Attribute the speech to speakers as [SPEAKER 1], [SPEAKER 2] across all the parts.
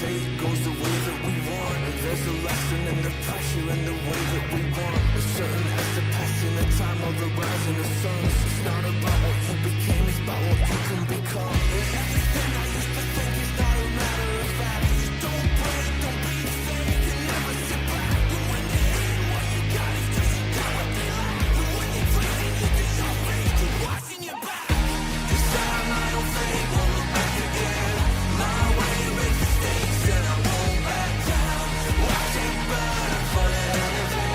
[SPEAKER 1] say it goes the way that we want. There's a lesson in the pressure and the way that we want. A certain as the passing of time of the rising of suns. It's not about what you became, it's about what you can become. And everything I used to think is not a matter of fact. Just don't break, don't be fake, and never sit back. And when they hate what you got, it's cause you got what they lack. And when you're dreaming, you can show faith to watching your back. This time I don't fake, won't look back again. My way makes mistakes and I won't back down. Watch it burn for the hell of it.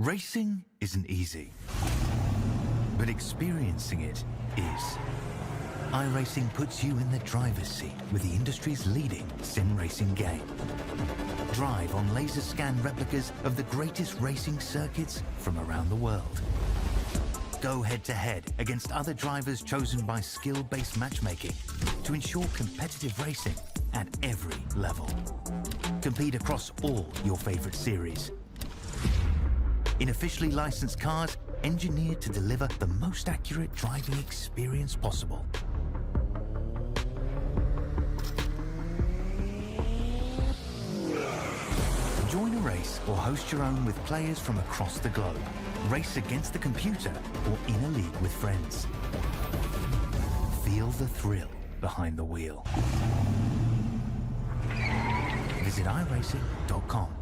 [SPEAKER 2] Racing isn't easy, but experiencing it is. iRacing puts you in the driver's seat with the industry's leading sim racing game. Drive on laser scan replicas of the greatest racing circuits from around the world. Go head-to-head against other drivers chosen by skill-based matchmaking to ensure competitive racing at every level. Compete across all your favorite series. In officially licensed cars, engineered to deliver the most accurate driving experience possible. Join a race or host your own with players from across the globe. Race against the computer or in a league with friends. Feel the thrill behind the wheel. Visit iRacing.com.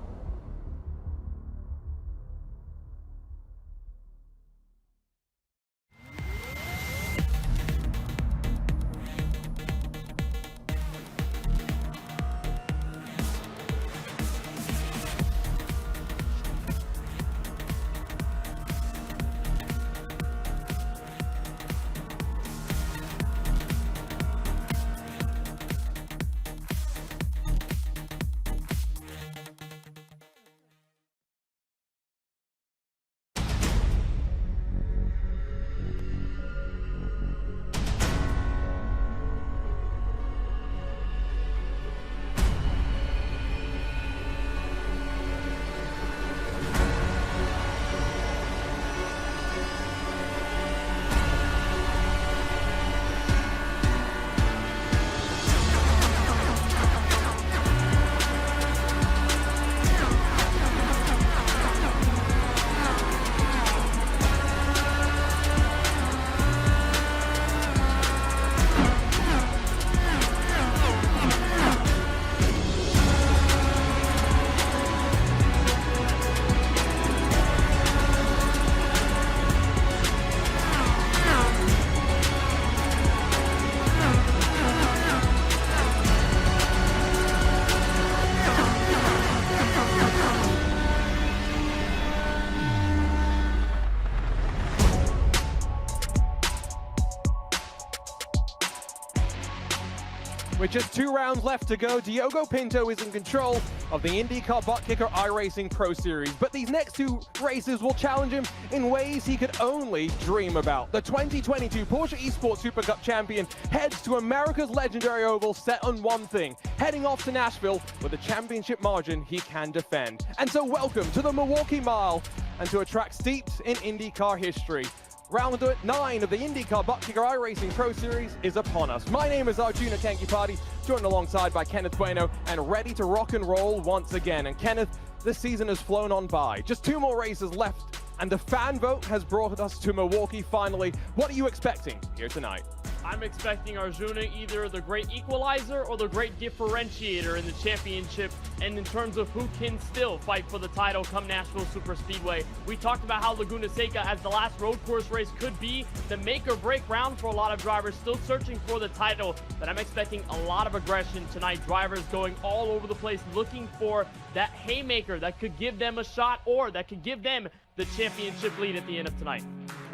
[SPEAKER 3] With just 2 rounds left to go, Diogo Pinto is in control of the INDYCAR ButtKicker iRacing Pro Series. But these next 2 races will challenge him in ways he could only dream about. The 2022 Porsche Esports Super Cup champion heads to America's legendary oval set on one thing, heading off to Nashville with a championship margin he can defend. And so welcome to the Milwaukee Mile and to a track steeped in IndyCar history. Round 9 of the INDYCAR ButtKicker iRacing Pro Series is upon us. My name is Arjuna Kankipati, joined alongside by Kenneth Bueno, and ready to rock and roll once again. And Kenneth, this season has flown on by. Just 2 more races left, and the fan vote has brought us to Milwaukee finally. What are you expecting here tonight?
[SPEAKER 4] I'm expecting Arjuna either the great equalizer or the great differentiator in the championship, and in terms of who can still fight for the title come Nashville Super Speedway. We talked about how Laguna Seca, as the last road course race, could be the make or break round for a lot of drivers still searching for the title, but I'm expecting a lot of aggression tonight. Drivers going all over the place looking for that haymaker that could give them a shot or that could give them the championship lead at the end of tonight.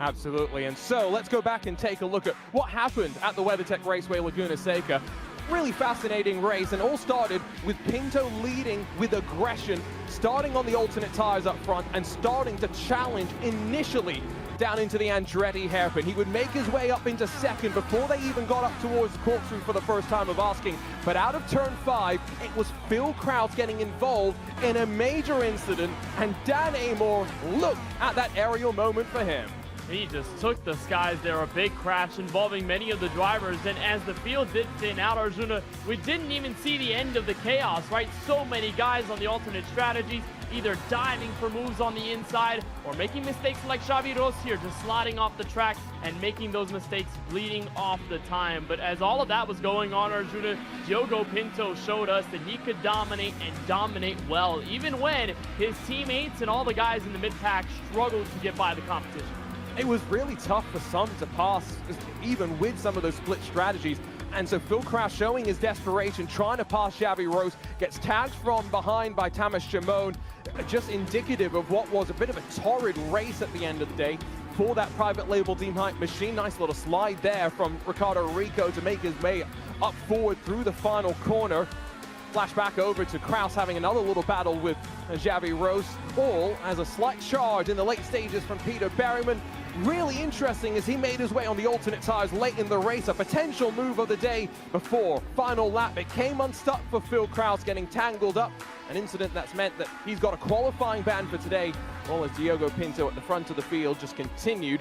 [SPEAKER 3] Absolutely, and so let's go back and take a look at what happened at the WeatherTech Raceway Laguna Seca. Really fascinating race, and all started with Pinto leading with aggression, starting on the alternate tires up front and starting to challenge initially down into the Andretti hairpin. He would make his way up into second before they even got up towards the corkscrew for the first time of asking. But out of turn 5, it was Phil Krauts getting involved in a major incident, and Dan Amor, look at that aerial moment for him.
[SPEAKER 4] He just took the skies there, a big crash involving many of the drivers, and as the field did thin out, Arjuna, we didn't even see the end of the chaos, right? So many guys on the alternate strategies, either diving for moves on the inside or making mistakes like Xavi Ros here, just sliding off the track and making those mistakes bleeding off the time. But as all of that was going on, Arjuna, Diogo Pinto showed us that he could dominate and dominate well, even when his teammates and all the guys in the mid-pack struggled to get by the competition.
[SPEAKER 3] It was really tough for some to pass, even with some of those split strategies. And so Phil Kraus showing his desperation, trying to pass Xavi Rose, gets tagged from behind by Tamas Shimon, just indicative of what was a bit of a torrid race at the end of the day for that private label Team Hype machine. Nice little slide there from Ricardo Rico to make his way up forward through the final corner. Flash back over to Kraus having another little battle with Xavi Rose, all as a slight charge in the late stages from Peter Berryman. Really interesting as he made his way on the alternate tires late in the race, a potential move of the day before final lap. It came unstuck for Phil Kraus, getting tangled up, an incident that's meant that he's got a qualifying ban for today, all as Diogo Pinto at the front of the field just continued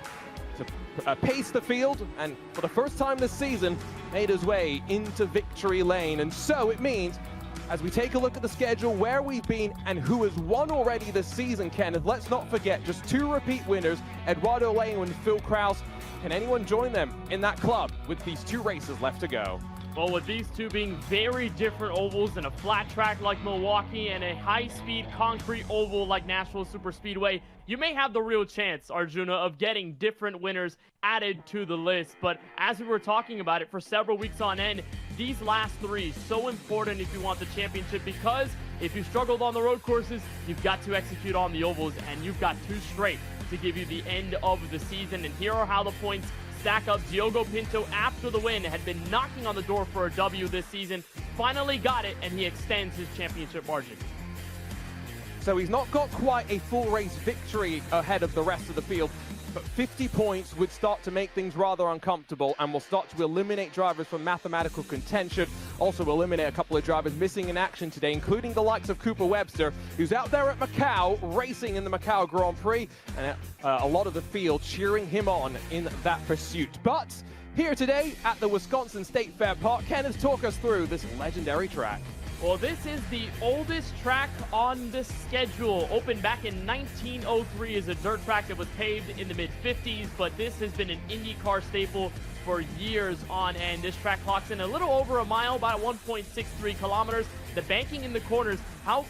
[SPEAKER 3] to pace the field, and for the first time this season, made his way into victory lane. And so it means, as we take a look at the schedule, where we've been and who has won already this season, Kenneth, let's not forget just 2 repeat winners, Eduardo Leo and Phil Kraus. Can anyone join them in that club with these 2 races left to go?
[SPEAKER 4] Well, with these 2 being very different ovals, in a flat track like Milwaukee and a high-speed concrete oval like Nashville Superspeedway, you may have the real chance, Arjuna, of getting different winners added to the list. But as we were talking about it for several weeks on end, these last 3 so important if you want the championship, because if you struggled on the road courses, you've got to execute on the ovals, and you've got 2 straight to give you the end of the season. And here are how the points stack up. Diogo Pinto, after the win, had been knocking on the door for a W this season, finally got it, and he extends his championship margin.
[SPEAKER 3] So he's not got quite a full race victory ahead of the rest of the field, but 50 points would start to make things rather uncomfortable and will start to eliminate drivers from mathematical contention. Also eliminate a couple of drivers missing in action today, including the likes of Cooper Webster, who's out there at Macau, racing in the Macau Grand Prix, and a lot of the field cheering him on in that pursuit. But here today at the Wisconsin State Fair Park, Kenneth, talk us through this legendary track.
[SPEAKER 4] Well, this is the oldest track on the schedule. Opened back in 1903 as a dirt track that was paved in the mid-50s, but this has been an IndyCar staple for years on end. This track clocks in a little over a mile, about 1.63 kilometers. The banking in the corners, how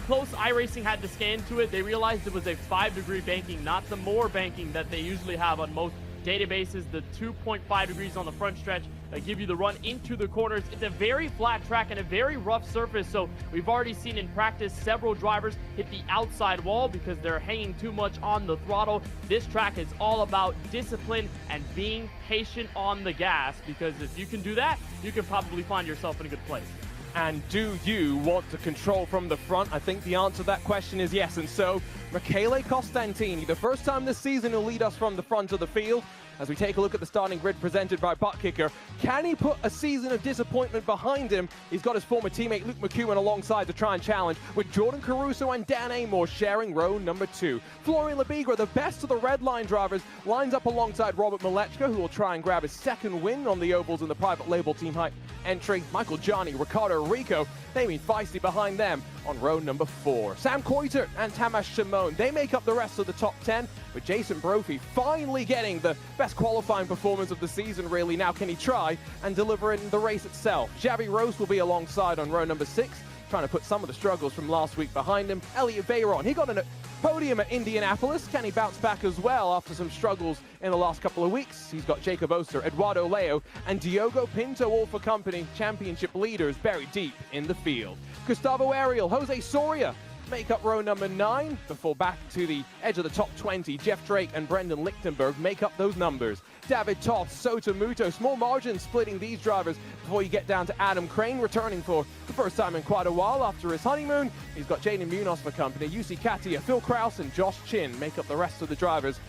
[SPEAKER 4] close iRacing had to scan to it, they realized it was a 5-degree banking, not the more banking that they usually have on most databases. The 2.5 degrees on the front stretch that give you the run into the corners. It's a very flat track and a very rough surface, so we've already seen in practice several drivers hit the outside wall because they're hanging too much on the throttle. This track is all about discipline and being patient on the gas, because if you can do that, you can probably find yourself in a good place.
[SPEAKER 3] And do you want to control from the front? I think the answer to that question is yes. And so, Michele Costantini, the first time this season, will lead us from the front of the field. As we take a look at the starting grid presented by ButtKicker, can he put a season of disappointment behind him? He's got his former teammate Luke McEwen alongside to try and challenge, with Jordan Caruso and Dan Amor sharing row number 2. Florian Labigra, the best of the red line drivers, lines up alongside Robert Malechka, who will try and grab his 2nd win on the ovals in the private label Team Hype entry. Michael Gianni, Ricardo Rico, they mean feisty behind them on row number 4. Sam Coiter and Tamas Shimon, they make up the rest of the top 10, with Jason Brophy finally getting the best qualifying performance of the season, really. Now can he try and deliver in the race itself? Xavi Rose will be alongside on row number 6, trying to put some of the struggles from last week behind him. Elliot Veyron, he got a podium at Indianapolis. Can he bounce back as well after some struggles in the last couple of weeks? He's got Jacob Oster, Eduardo Leo, and Diogo Pinto, all for company. Championship leaders buried deep in the field. Gustavo Ariel, Jose Soria make up row number 9, before back to the edge of the top 20. Jeff Drake and Brendan Lichtenberg make up those numbers. David Toth, Sota Muto, small margins splitting these drivers before you get down to Adam Crane, returning for the first time in quite a while after his honeymoon. He's got Jaden Munoz for company. UC Katia, Phil Kraus, and Josh Chin make up the rest of the drivers.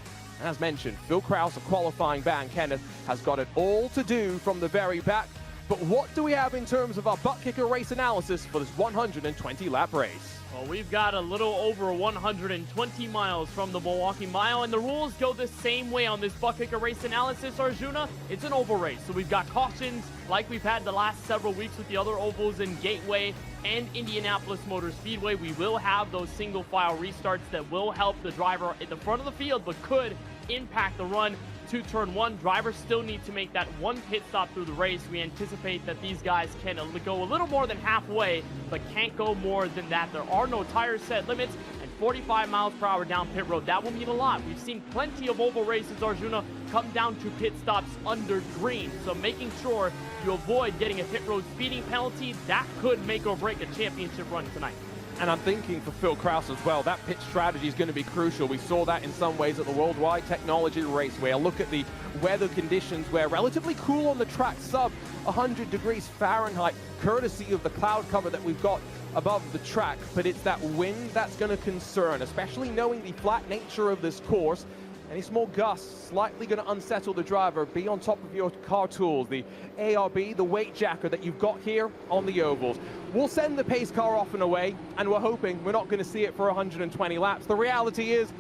[SPEAKER 3] As mentioned, Phil Kraus, a qualifying ban, Kenneth, has got it all to do from the very back. But what do we have in terms of our ButtKicker race analysis for this 120-lap race?
[SPEAKER 4] Well, we've got a little over 120 miles from the Milwaukee Mile, and the rules go the same way on this ButtKicker race analysis, Arjuna. It's an oval race, so we've got cautions like we've had the last several weeks with the other ovals in Gateway and Indianapolis Motor Speedway. We will have those single file restarts that will help the driver at the front of the field, but could impact the run to turn 1. Drivers still need to make that 1 pit stop through the race. We anticipate that these guys can go a little more than halfway, but can't go more than that. There are no tire set limits, and 45 miles per hour down pit road. That will mean a lot. We've seen plenty of oval races, Arjuna, come down to pit stops under green. So making sure you avoid getting a pit road speeding penalty, that could make or break a championship run tonight.
[SPEAKER 3] And I'm thinking for Phil Kraus as well, that pit strategy is going to be crucial. We saw that in some ways at the Worldwide Technology Raceway. A look at the weather conditions where relatively cool on the track, sub 100 degrees Fahrenheit, courtesy of the cloud cover that we've got above the track. But it's that wind that's going to concern, especially knowing the flat nature of this course. Any small gusts slightly going to unsettle the driver. Be on top of your car tools, the ARB, the weight jacker that you've got here on the ovals. We'll send the pace car off and away, and we're hoping we're not going to see it for 120 laps. The reality is,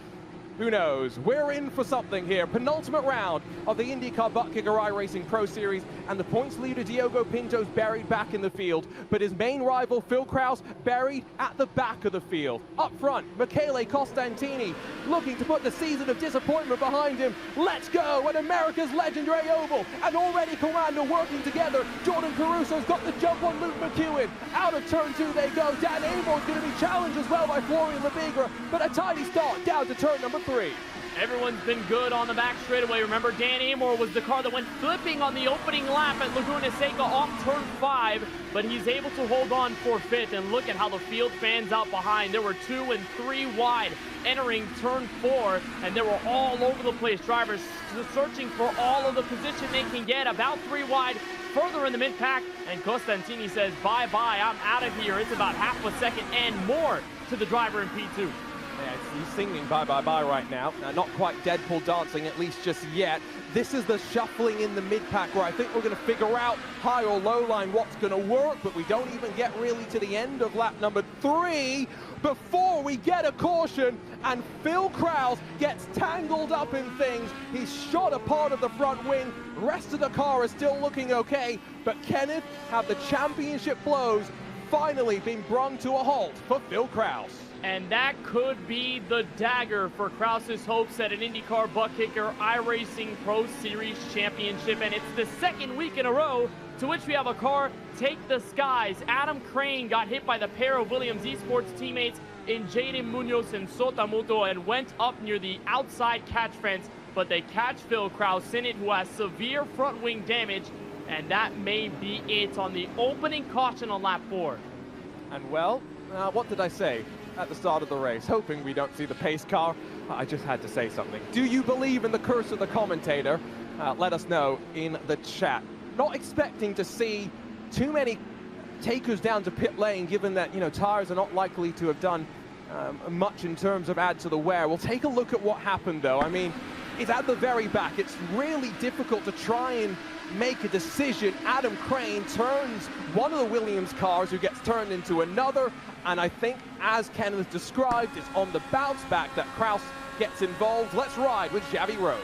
[SPEAKER 3] who knows? We're in for something here. Penultimate round of the INDYCAR ButtKicker iRacing Pro Series, and the points leader Diogo Pinto's buried back in the field, but his main rival Phil Kraus buried at the back of the field. Up front, Michele Costantini looking to put the season of disappointment behind him. Let's go at America's legendary oval, and already Commando working together. Jordan Caruso's got the jump on Luke McEwen. Out of turn 2 they go. Dan Amore's going to be challenged as well by Florian Lebigra, but a tidy start down to turn number 3.
[SPEAKER 4] Everyone's been good on the back straightaway. Remember, Dan Amore was the car that went flipping on the opening lap at Laguna Seca off turn 5, but he's able to hold on for 5th, and look at how the field fans out behind. There were 2 and 3 wide entering turn 4, and they were all over the place. Drivers searching for all of the position they can get, about 3 wide, further in the mid-pack, and Costantini says, bye-bye, I'm out of here. It's about half a second and more to the driver in P2.
[SPEAKER 3] Yeah, he's singing bye bye bye right now. Not quite Deadpool dancing, at least just yet. This is the shuffling in the mid-pack where I think we're going to figure out high or low line what's going to work, but we don't even get really to the end of lap number 3 before we get a caution, and Phil Kraus gets tangled up in things. He's shot a part of the front wing. The rest of the car is still looking okay, but Kenneth, have the championship blows finally been brung to a halt for Phil Kraus.
[SPEAKER 4] And that could be the dagger for Kraus's hopes at an INDYCAR ButtKicker iRacing Pro Series Championship. And it's the second week in a row to which we have a car take the skies. Adam Crane got hit by the pair of Williams Esports teammates in Jaden Munoz and Sotamuto and went up near the outside catch fence. But they catch Phil Kraus in it, who has severe front wing damage. And that may be it on the opening caution on lap 4.
[SPEAKER 3] And well, what did I say at the start of the race? Hoping we don't see the pace car. I just had to say something. Do you believe in the curse of the commentator? Let us know in the chat. Not expecting to see too many takers down to pit lane, given that, you know, tires are not likely to have done much in terms of add to the wear. We'll take a look at what happened, though. I mean, it's at the very back. It's really difficult to try and make a decision. Adam Crane turns one of the Williams cars, who gets turned into another, and I think, as Kenneth described, it's on the bounce back that Kraus gets involved. Let's ride with Javi Rose.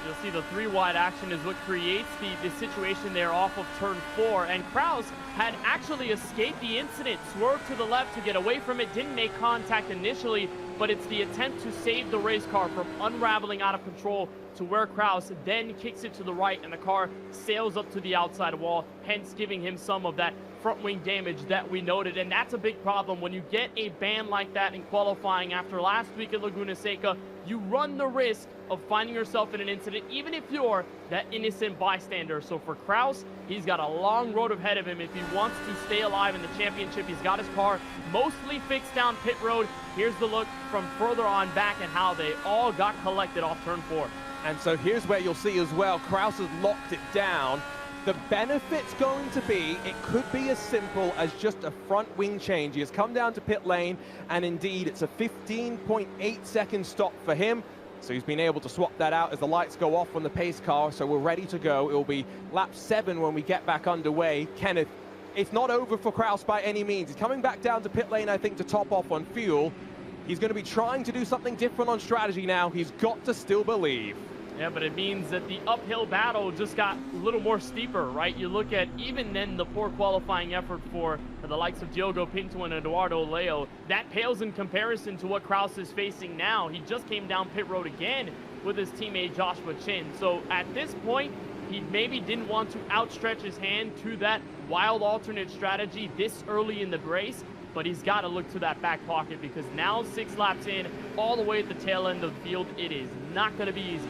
[SPEAKER 4] You'll see the 3 wide action is what creates the situation there off of turn 4, and Kraus had actually escaped the incident, swerved to the left to get away from it, didn't make contact initially, but it's the attempt to save the race car from unraveling out of control to where Kraus then kicks it to the right, and the car sails up to the outside wall, hence giving him some of that front wing damage that we noted. And that's a big problem when you get a ban like that in qualifying. After last week at Laguna Seca, you run the risk of finding yourself in an incident, even if you're that innocent bystander. So for Kraus, he's got a long road ahead of him if he wants to stay alive in the championship. He's got his car mostly fixed down pit road. Here's the look from further on back and how they all got collected off turn 4.
[SPEAKER 3] And so here's where you'll see as well, Kraus has locked it down. The benefit's going to be, it could be as simple as just a front wing change. He has come down to pit lane, and indeed it's a 15.8 second stop for him. So he's been able to swap that out as the lights go off on the pace car, so we're ready to go. It will be lap 7 when we get back underway. Kenneth, it's not over for Kraus by any means. He's coming back down to pit lane, I think, to top off on fuel. He's going to be trying to do something different on strategy now. He's got to still believe.
[SPEAKER 4] Yeah, but it means that the uphill battle just got a little more steeper, right? You look at even then the poor qualifying effort for the likes of Diogo Pinto and Eduardo Leo. That pales in comparison to what Kraus is facing now. He just came down pit road again with his teammate Joshua Chin. So at this point, He maybe didn't want to outstretch his hand to that wild alternate strategy this early in the race, but he's got to look to that back pocket, because now 6 laps in, all the way at the tail end of the field, it is not going to be easy.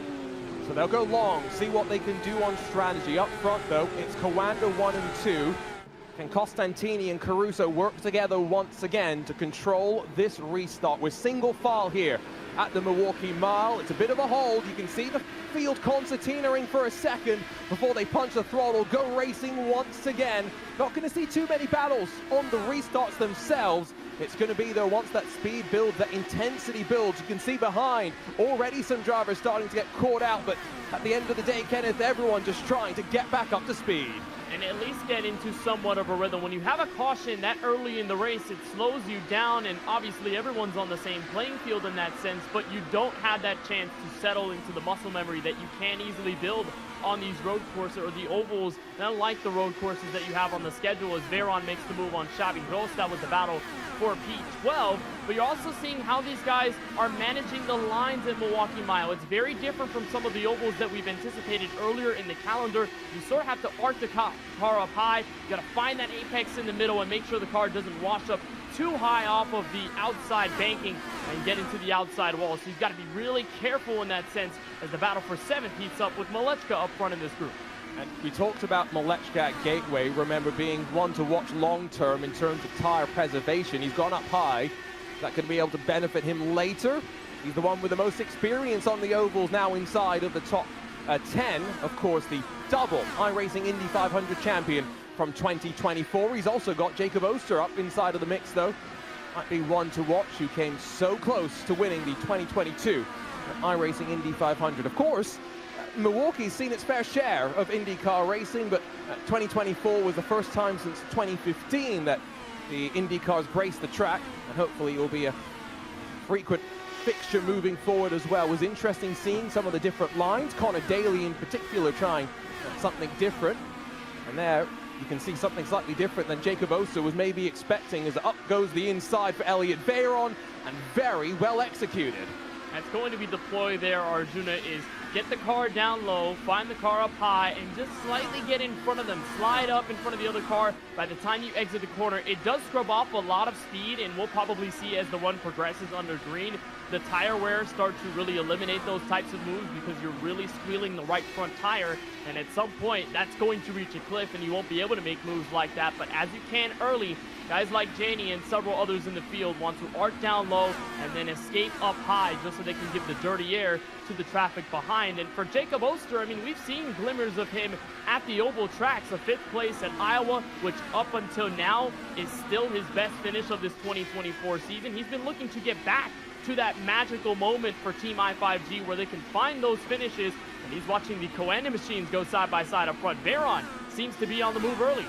[SPEAKER 3] So they'll go long, see what they can do on strategy. Up front, though, it's Coanda 1 and 2. Can Costantini and Caruso work together once again to control this restart? We're single file here at the Milwaukee Mile. It's a bit of a hold. You can see the field concertinaing for a second before they punch the throttle, go racing once again. Not going to see too many battles on the restarts themselves. It's going to be, though, once that speed builds, that intensity builds. You can see behind already some drivers starting to get caught out, but at the end of the day, Kenneth, everyone just trying to get back up to speed.
[SPEAKER 4] And at least get into somewhat of a rhythm. When you have a caution that early in the race, it slows you down, and obviously everyone's on the same playing field in that sense, but you don't have that chance to settle into the muscle memory that you can easily build on these road courses or the ovals, not like the road courses that you have on the schedule, as Veron makes the move on Xavi Gross. That was the battle for P12, but you're also seeing how these guys are managing the lines at Milwaukee Mile. It's very different from some of the ovals that we've anticipated earlier in the calendar. You sort of have to arc the car up high. You got to find that apex in the middle and make sure the car doesn't wash up too high off of the outside banking and get into the outside wall. So you've got to be really careful in that sense as the battle for 7th heats up with Malechka up front in this group.
[SPEAKER 3] And we talked about Malechka at Gateway, remember, being one to watch long-term in terms of tire preservation. He's gone up high. That could be able to benefit him later. He's the one with the most experience on the ovals now inside of the top 10. Of course, the double iRacing Indy 500 champion from 2024. He's also got Jacob Oster up inside of the mix, though. Might be one to watch, who came so close to winning the 2022 iRacing Indy 500. Of course, Milwaukee's seen its fair share of IndyCar racing, but 2024 was the first time since 2015 that the IndyCars graced the track, and hopefully it will be a frequent fixture moving forward as well. It was interesting seeing some of the different lines, Connor Daly in particular trying something different, and there you can see something slightly different than Jacob Oster was maybe expecting, as up goes the inside for Elliot Veron, and very well executed.
[SPEAKER 4] That's going to be the ploy there, Arjuna, is get the car down low, find the car up high, and just slightly get in front of them. Slide up in front of the other car. By the time you exit the corner, it does scrub off a lot of speed, and we'll probably see as the run progresses under green, the tire wear start to really eliminate those types of moves, because you're really squealing the right front tire, and at some point, that's going to reach a cliff, and you won't be able to make moves like that. But as you can early, guys like Janie and several others in the field want to arc down low and then escape up high just so they can give the dirty air to the traffic behind. And for Jacob Oster, I mean, we've seen glimmers of him at the oval tracks. A 5th place at Iowa, which up until now is still his best finish of this 2024 season. He's been looking to get back to that magical moment for Team I5G where they can find those finishes, and he's watching the Coanda machines go side by side up front. Veron seems to be on the move early.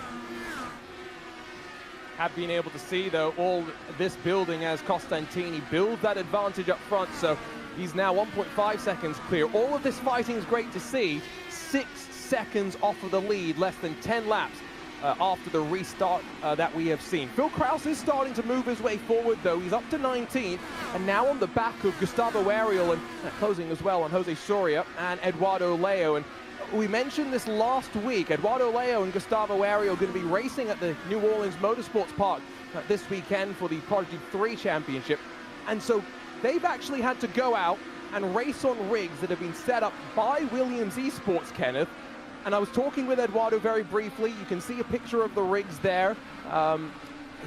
[SPEAKER 3] Have been able to see, though, all this building as Costantini builds that advantage up front, so he's now 1.5 seconds clear. All of this fighting is great to see. 6 seconds off of the lead, less than 10 laps after the restart that we have seen. Phil Kraus is starting to move his way forward, though. He's up to 19th, and now on the back of Gustavo Ariel, and closing as well on Jose Soria and Eduardo Leo. And we mentioned this last week. Eduardo Leo and Gustavo Ariel are going to be racing at the New Orleans Motorsports Park this weekend for the Prodigy 3 Championship. And so they've actually had to go out and race on rigs that have been set up by Williams Esports, Kenneth. And I was talking with Eduardo very briefly. You can see a picture of the rigs there.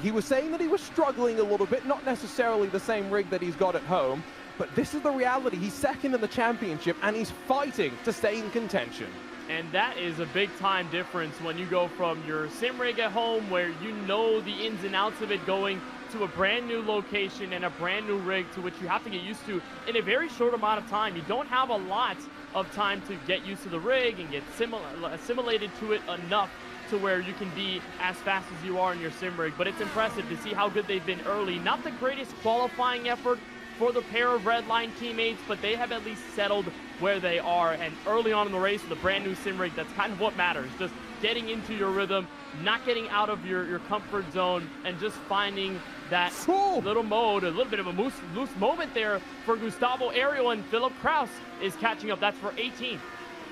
[SPEAKER 3] He was saying that he was struggling a little bit, not necessarily the same rig that he's got at home. But this is the reality. He's second in the championship, and he's fighting to stay in contention.
[SPEAKER 4] And that is a big time difference when you go from your sim rig at home, where you know the ins and outs of it, going to a brand new location and a brand new rig to which you have to get used to in a very short amount of time. You don't have a lot of time to get used to the rig and get assimilated to it enough to where you can be as fast as you are in your sim rig. But it's impressive to see how good they've been early. Not the greatest qualifying effort for the pair of red line teammates, but they have at least settled where they are. And early on in the race with a brand new sim rig, that's kind of what matters. Just getting into your rhythm, not getting out of your comfort zone, and just finding that little mode, a little bit of a loose moment there for Gustavo Ariel, and Philip Kraus is catching up. That's for 18th.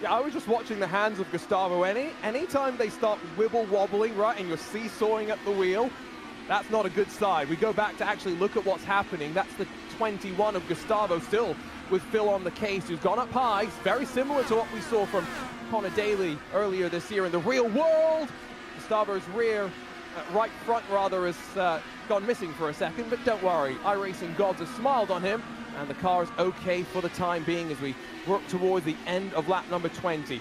[SPEAKER 3] Yeah, I was just watching the hands of Gustavo. Anytime they start wibble wobbling, right, and you're seesawing at the wheel, that's not a good sign. We go back to actually look at what's happening. That's the 21 of Gustavo, still with Phil on the case, who's gone up high. Very similar to what we saw from Connor Daly earlier this year in the real world. Gustavo's right front rather, has gone missing for a second, but don't worry, iRacing gods have smiled on him, and the car is okay for the time being as we work towards the end of lap number 20.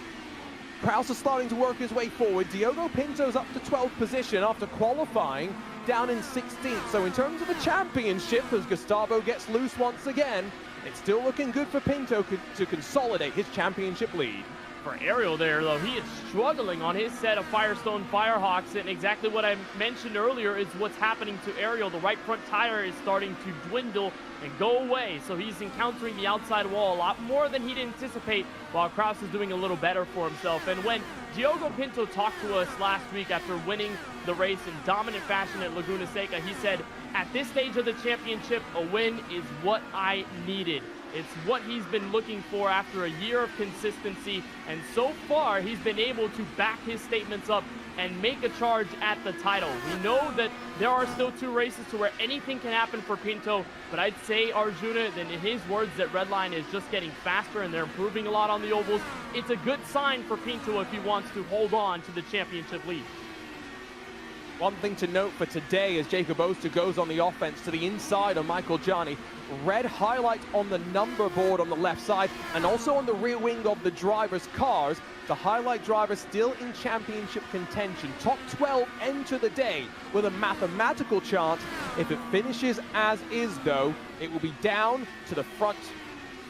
[SPEAKER 3] Kraus is starting to work his way forward. Diogo Pinto's up to 12th position after qualifying down in 16th. So in terms of the championship, as Gustavo gets loose once again, it's still looking good for Pinto to consolidate his championship lead.
[SPEAKER 4] For Ariel there, though, he is struggling on his set of Firestone Firehawks, and exactly what I mentioned earlier is what's happening to Ariel. The right front tire is starting to dwindle and go away, so he's encountering the outside wall a lot more than he'd anticipate, while Kraus is doing a little better for himself. And when Diogo Pinto talked to us last week after winning the race in dominant fashion at Laguna Seca, he said, at this stage of the championship, a win is what I needed. It's what he's been looking for after a year of consistency, and so far he's been able to back his statements up and make a charge at the title. We know that there are still 2 races to where anything can happen for Pinto, but I'd say, Arjuna, that in his words, that Redline is just getting faster and they're improving a lot on the ovals. It's a good sign for Pinto if he wants to hold on to the championship lead.
[SPEAKER 3] One thing to note for today as Jacob Oster goes on the offense to the inside of Michael Johnny. Red highlight on the number board on the left side and also on the rear wing of the drivers' cars to highlight drivers still in championship contention. Top 12 enter the day with a mathematical chance. If it finishes as is, though, it will be down to the front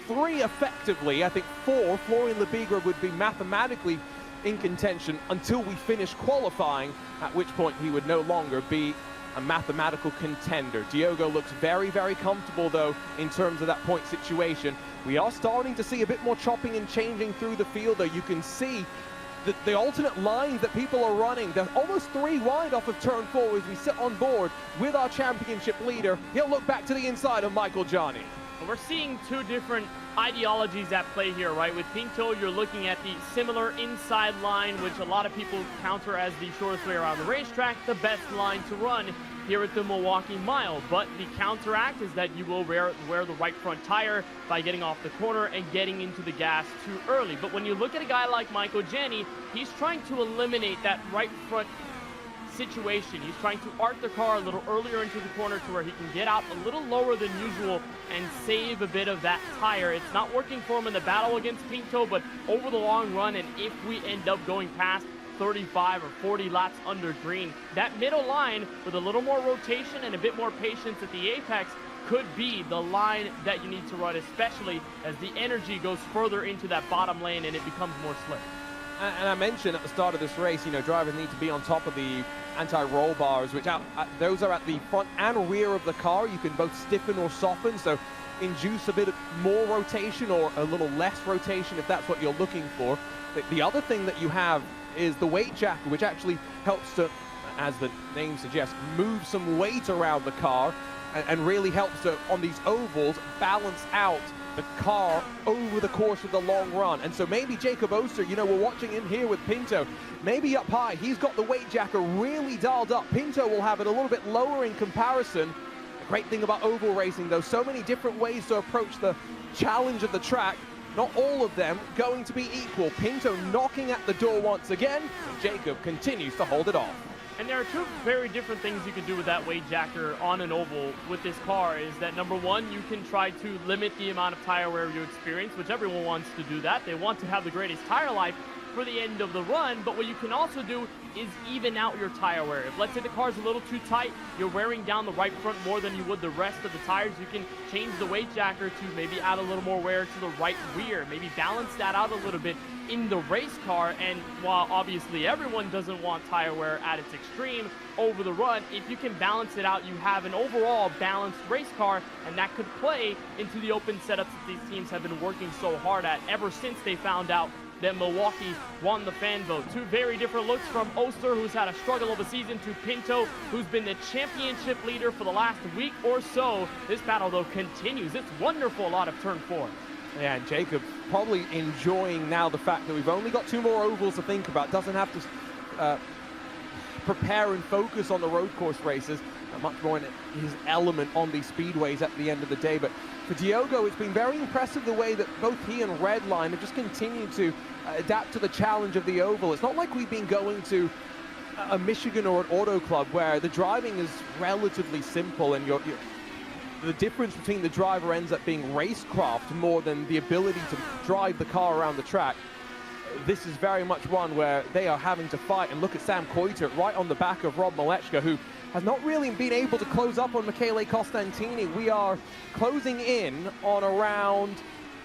[SPEAKER 3] 3 effectively. I think 4, Florian Lebigra would be mathematically in contention until we finish qualifying, at which point he would no longer be a mathematical contender. Diogo looks very, very comfortable, though, in terms of that point situation. We are starting to see a bit more chopping and changing through the field, though. You can see the alternate lines that people are running. They're almost 3 wide off of turn 4 as we sit on board with our championship leader. He'll look back to the inside of Michael Johnny.
[SPEAKER 4] We're seeing 2 different ideologies at play here, right? With Pinto, you're looking at the similar inside line, which a lot of people counter as the shortest way around the racetrack, the best line to run here at the Milwaukee Mile. But the counteract is that you will wear the right front tire by getting off the corner and getting into the gas too early. But when you look at a guy like Michael Janney, he's trying to eliminate that right front situation. He's trying to arc the car a little earlier into the corner to where he can get out a little lower than usual and save a bit of that tire. It's not working for him in the battle against Pinto, but over the long run, and if we end up going past 35 or 40 laps under green, that middle line with a little more rotation and a bit more patience at the apex could be the line that you need to run, especially as the energy goes further into that bottom lane and it becomes more slick.
[SPEAKER 3] And I mentioned at the start of this race, you know, drivers need to be on top of the anti-roll bars, which those are at the front and rear of the car. You can both stiffen or soften, so induce a bit of more rotation or a little less rotation if that's what you're looking for. The other thing that you have is the weight jacker, which actually helps to, as the name suggests, move some weight around the car and really helps to, on these ovals, balance out the car over the course of the long run. And so maybe Jacob Oster, you know, we're watching him here with Pinto, maybe up high, he's got the weight jacker really dialed up. Pinto will have it a little bit lower in comparison. The great thing about oval racing, though, so many different ways to approach the challenge of the track, not all of them going to be equal. Pinto knocking at the door once again, and Jacob continues to hold it off.
[SPEAKER 4] And there are 2 very different things you can do with that weight jacker on an oval with this car. Is that, number 1, you can try to limit the amount of tire wear you experience, which everyone wants to do that. They want to have the greatest tire life for the end of the run, but what you can also do is even out your tire wear. If, let's say, the car's a little too tight, you're wearing down the right front more than you would the rest of the tires, you can change the weight jacker to maybe add a little more wear to the right rear, maybe balance that out a little bit in the race car. And while obviously everyone doesn't want tire wear at its extreme over the run, if you can balance it out, you have an overall balanced race car, and that could play into the open setups that these teams have been working so hard at ever since they found out that Milwaukee won the fan vote. 2 very different looks from Oster, who's had a struggle of a season, to Pinto, who's been the championship leader for the last week or so. This battle, though, continues. It's wonderful out of turn 4.
[SPEAKER 3] Yeah, and Jacob probably enjoying now the fact that we've only got 2 more ovals to think about. Doesn't have to prepare and focus on the road course races. Much more in his element on these speedways at the end of the day. But for Diogo, it's been very impressive the way that both he and Redline have just continued to adapt to the challenge of the oval. It's not like we've been going to a Michigan or an auto club where the driving is relatively simple and the difference between the driver ends up being racecraft more than the ability to drive the car around the track. This is very much one where they are having to fight, and look at Sam Coiter right on the back of Rob Malechka, who has not really been able to close up on Michele Costantini. We are closing in on around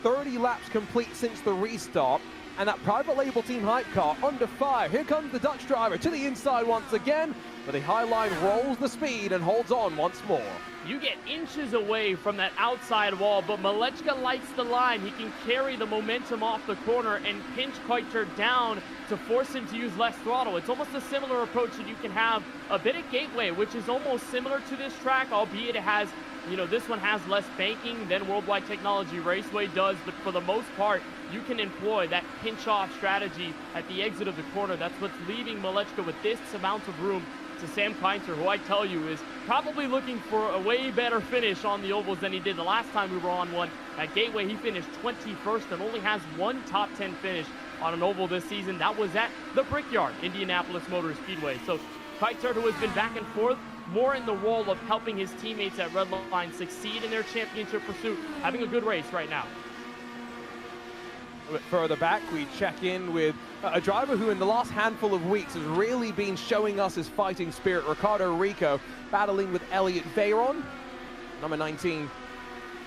[SPEAKER 3] 30 laps complete since the restart, and that private label team hype car under fire. Here comes the Dutch driver to the inside once again, but the Highline rolls the speed and holds on once more.
[SPEAKER 4] You get inches away from that outside wall, but Malechka lights the line. He can carry the momentum off the corner and pinch Coiter down to force him to use less throttle. It's almost a similar approach that you can have a bit at Gateway, which is almost similar to this track, albeit it has, you know, this one has less banking than Worldwide Technology Raceway does, but for the most part, you can employ that pinch-off strategy at the exit of the corner. That's what's leaving Malechka with this amount of room to Sam Coiter, who I tell you is probably looking for a way better finish on the ovals than he did the last time we were on one. At Gateway, he finished 21st and only has 1 top 10 finish on an oval this season. That was at the Brickyard, Indianapolis Motor Speedway. So Coiter, who has been back and forth, more in the role of helping his teammates at Redline succeed in their championship pursuit, having a good race right now.
[SPEAKER 3] A bit further back, we check in with a driver who in the last handful of weeks has really been showing us his fighting spirit, Ricardo Rico, battling with Elliot Veyron. Number 19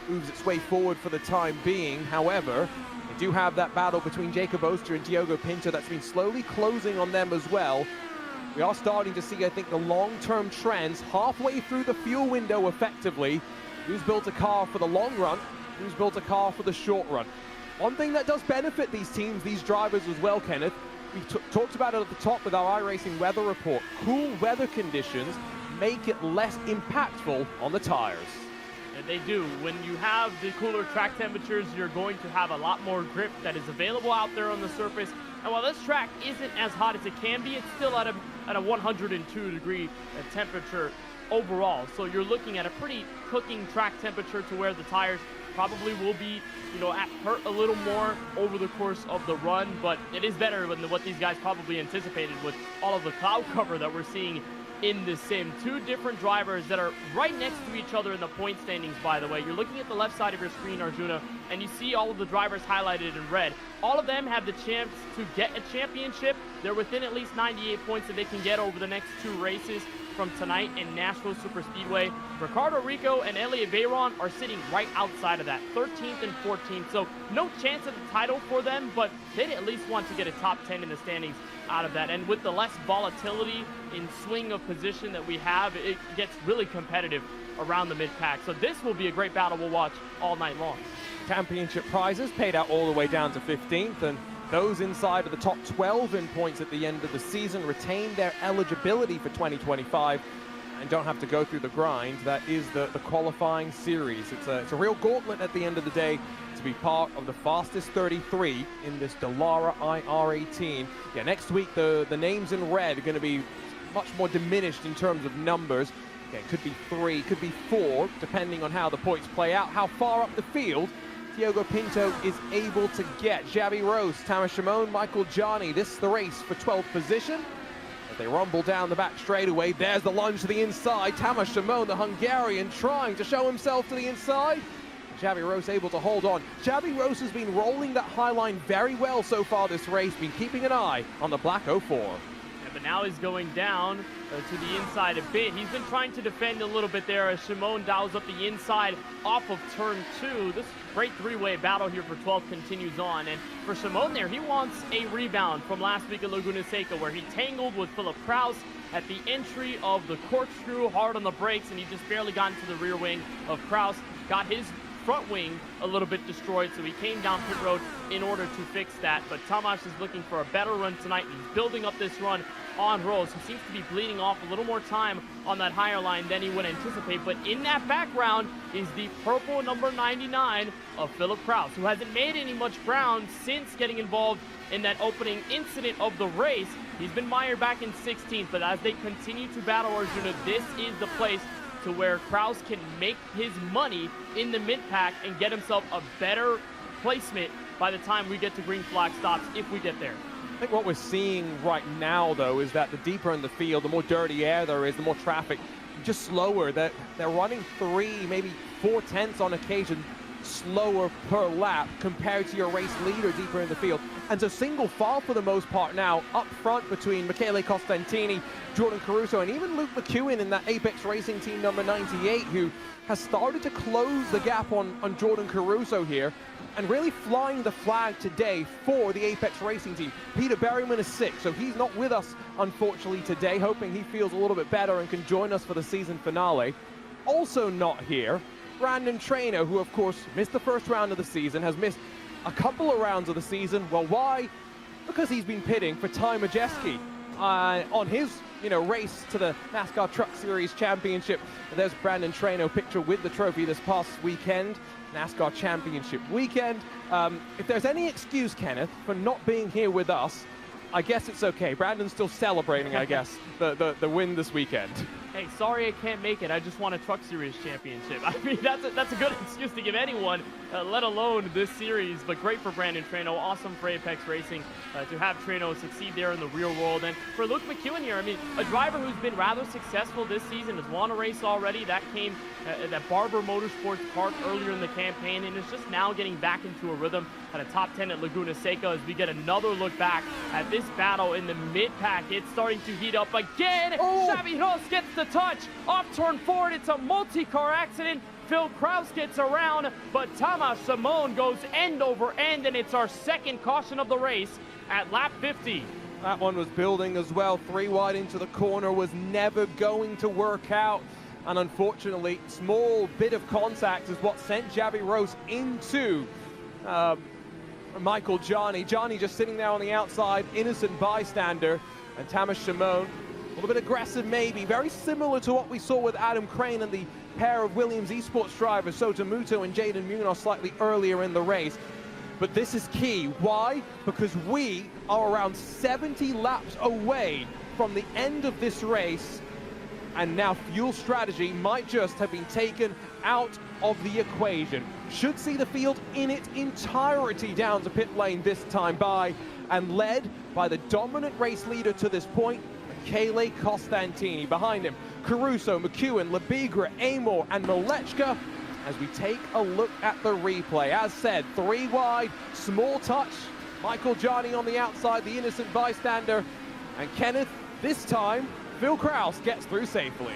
[SPEAKER 3] moves its way forward for the time being. However, they do have that battle between Jacob Oster and Diogo Pinto that's been slowly closing on them as well. We are starting to see, I think, the long-term trends halfway through the fuel window effectively. Who's built a car for the long run? Who's built a car for the short run? One thing that does benefit these teams, these drivers as well, Kenneth, we talked about it at the top with our iRacing weather report. Cool weather conditions make it less impactful on the tires.
[SPEAKER 4] And they do. When you have the cooler track temperatures, you're going to have a lot more grip that is available out there on the surface. And while this track isn't as hot as it can be, it's still at a 102 degree temperature overall. So you're looking at a pretty cooking track temperature to where the tires probably will be, you know, hurt a little more over the course of the run, but it is better than what these guys probably anticipated with all of the cloud cover that we're seeing in this sim. 2 different drivers that are right next to each other in the point standings, by the way. You're looking at the left side of your screen, Arjuna, and you see all of the drivers highlighted in red. All of them have the chance to get a championship. They're within at least 98 points that they can get over the next 2 races from tonight in Nashville Superspeedway. Ricardo Rico and Elliot Veyron are sitting right outside of that, 13th and 14th. So no chance of the title for them, but they'd at least want to get a top 10 in the standings out of that. And with the less volatility in swing of position that we have, it gets really competitive around the mid-pack. So this will be a great battle we'll watch all night long.
[SPEAKER 3] Championship prizes paid out all the way down to 15th, and those inside of the top 12 in points at the end of the season retain their eligibility for 2025 and don't have to go through the grind. That is the qualifying series. It's a real gauntlet at the end of the day to be part of the fastest 33 in this Dallara IR18. Yeah, next week the names in red are going to be much more diminished in terms of numbers. Yeah, it could be 3, could be 4, depending on how the points play out, how far up the field Diogo Pinto is able to get. Xavi Rose, Tamas Shimon, Michael Jani. This is the race for 12th position. As they rumble down the back straightaway, there's the lunge to the inside. Tamas Shimon, the Hungarian, trying to show himself to the inside. Xavi Rose able to hold on. Xavi Rose has been rolling that high line very well so far this race, been keeping an eye on the black 04.
[SPEAKER 4] But now he's going down to the inside a bit. He's been trying to defend a little bit there as Shimon dials up the inside off of turn 2. This great 3-way battle here for 12 continues on. And for Shimon there, he wants a rebound from last week at Laguna Seca, where he tangled with Philip Kraus at the entry of the corkscrew, hard on the brakes, and he just barely got into the rear wing of Kraus. Got his front wing a little bit destroyed, so he came down pit road in order to fix that. But Tamas is looking for a better run tonight, and he's building up this run on rolls. He seems to be bleeding off a little more time on that higher line than he would anticipate. But in that background is the purple number 99 of Philip Kraus, who hasn't made any much ground since getting involved in that opening incident of the race. He's been mired back in 16th, but as they continue to battle Arjuna, this is the place to where Kraus can make his money in the mid-pack and get himself a better placement by the time we get to green flag stops, if we get there.
[SPEAKER 3] I think what we're seeing right now, though, is that the deeper in the field, the more dirty air there is, the more traffic, just slower. They're running 3, maybe 4 tenths on occasion slower per lap compared to your race leader deeper in the field. And so single file for the most part now up front between Michele Costantini, Jordan Caruso, and even Luke McEwen in that Apex Racing team number 98, who has started to close the gap on Jordan Caruso here and really flying the flag today for the Apex Racing team. Peter Berryman is sick, so he's not with us unfortunately today, hoping he feels a little bit better and can join us for the season finale. Also not here, Brandon Traynor, who of course missed the first round of the season, has missed a couple of rounds of the season. Well, why? Because he's been pitting for Ty Majeski on his race to the NASCAR Truck Series Championship. And there's Brandon Traynor picture with the trophy this past weekend, NASCAR Championship weekend. If there's any excuse, Kenneth, for not being here with us, I guess it's okay. Brandon's still celebrating, I guess, the win this weekend.
[SPEAKER 4] Hey, sorry I can't make it. I just won a Truck Series championship. I mean, that's a good excuse to give anyone, let alone this series. But great for Brandon Traynor. Awesome for Apex Racing to have Traynor succeed there in the real world. And for Luke McEwen here, I mean, a driver who's been rather successful this season, has won a race already. That came at Barber Motorsports Park earlier in the campaign, and is just now getting back into a rhythm at a top 10 at Laguna Seca as we get another look back at this battle in the mid-pack. It's starting to heat up again. Xavi Ross gets the touch off turn forward. It's a multi-car accident. Phil Kraus gets around, but Thomas Simone goes end over end, and it's our second caution of the race at lap 50.
[SPEAKER 3] That one was building as well. 3 wide into the corner was never going to work out. And unfortunately, small bit of contact is what sent Xavi Rose into Michael Johnny. Johnny just sitting there on the outside, innocent bystander. And Thomas Simone, a little bit aggressive maybe, very similar to what we saw with Adam Crane and the pair of Williams esports drivers, Sotomuto and Jaden Munoz, slightly earlier in the race. But this is key. Why? Because we are around 70 laps away from the end of this race, and now fuel strategy might just have been taken out of the equation. Should see the field in its entirety down to pit lane this time by, and led by the dominant race leader to this point, Michele Costantini. Behind him, Caruso, McEwen, Labigra, Amor, and Malechka. As we take a look at the replay, as said, 3 wide, small touch. Michael Johnny on the outside, the innocent bystander. And Kenneth, this time, Phil Kraus gets through safely.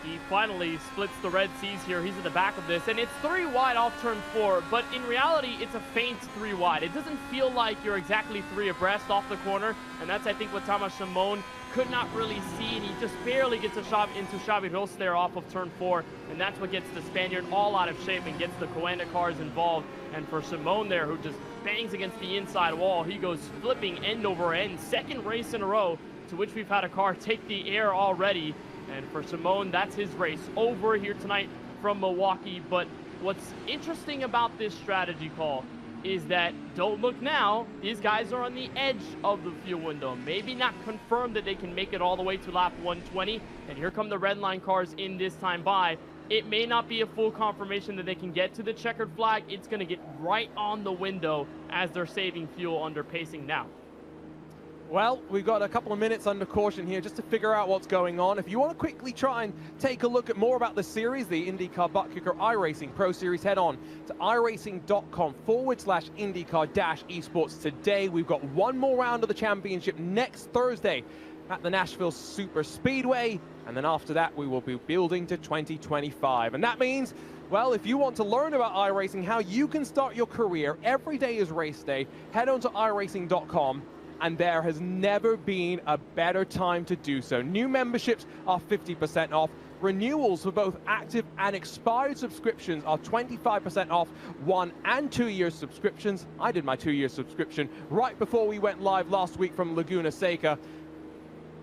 [SPEAKER 4] He finally splits the Red Seas here. He's at the back of this, and it's 3 wide off turn 4, but in reality, it's a faint 3 wide. It doesn't feel like you're exactly 3 abreast off the corner, and that's, I think, what Thomas Simone could not really see, and he just barely gets a shot into Xavi Ross there off of turn 4, and that's what gets the Spaniard all out of shape and gets the Coanda cars involved. And for Simone there, who just bangs against the inside wall, he goes flipping end over end. Second race in a row to which we've had a car take the air already. And for Simone, that's his race over here tonight from Milwaukee. But what's interesting about this strategy call is that, don't look now, these guys are on the edge of the fuel window. Maybe not confirmed that they can make it all the way to lap 120. And here come the red line cars in this time by. It may not be a full confirmation that they can get to the checkered flag. It's going to get right on the window as they're saving fuel under pacing now.
[SPEAKER 3] Well, we've got a couple of minutes under caution here just to figure out what's going on. If you want to quickly try and take a look at more about the series, the INDYCAR ButtKicker iRacing Pro Series, head on to iRacing.com/INDYCAR-esports today. We've got one more round of the championship next Thursday at the Nashville Super Speedway. And then after that, we will be building to 2025. And that means, well, if you want to learn about iRacing, how you can start your career, every day is race day, head on to iRacing.com. And there has never been a better time to do so. New memberships are 50% off. Renewals for both active and expired subscriptions are 25% off 1 and 2 year subscriptions. I did my 2-year subscription right before we went live last week from Laguna Seca.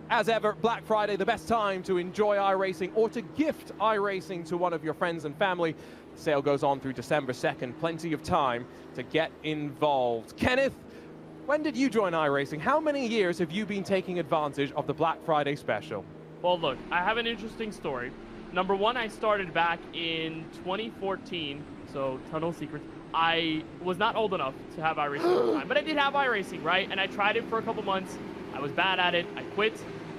[SPEAKER 3] As ever, Black Friday, the best time to enjoy iRacing or to gift iRacing to one of your friends and family. The sale goes on through December 2nd. Plenty of time to get involved. Kenneth, when did you join iRacing? How many years have you been taking advantage of the Black Friday special?
[SPEAKER 4] Well, look, I have an interesting story. Number one, I started back in 2014, so tell no secrets. I was not old enough to have iRacing at the time, but I did have iRacing, right? And I tried it for a couple months. I was bad at it. I quit.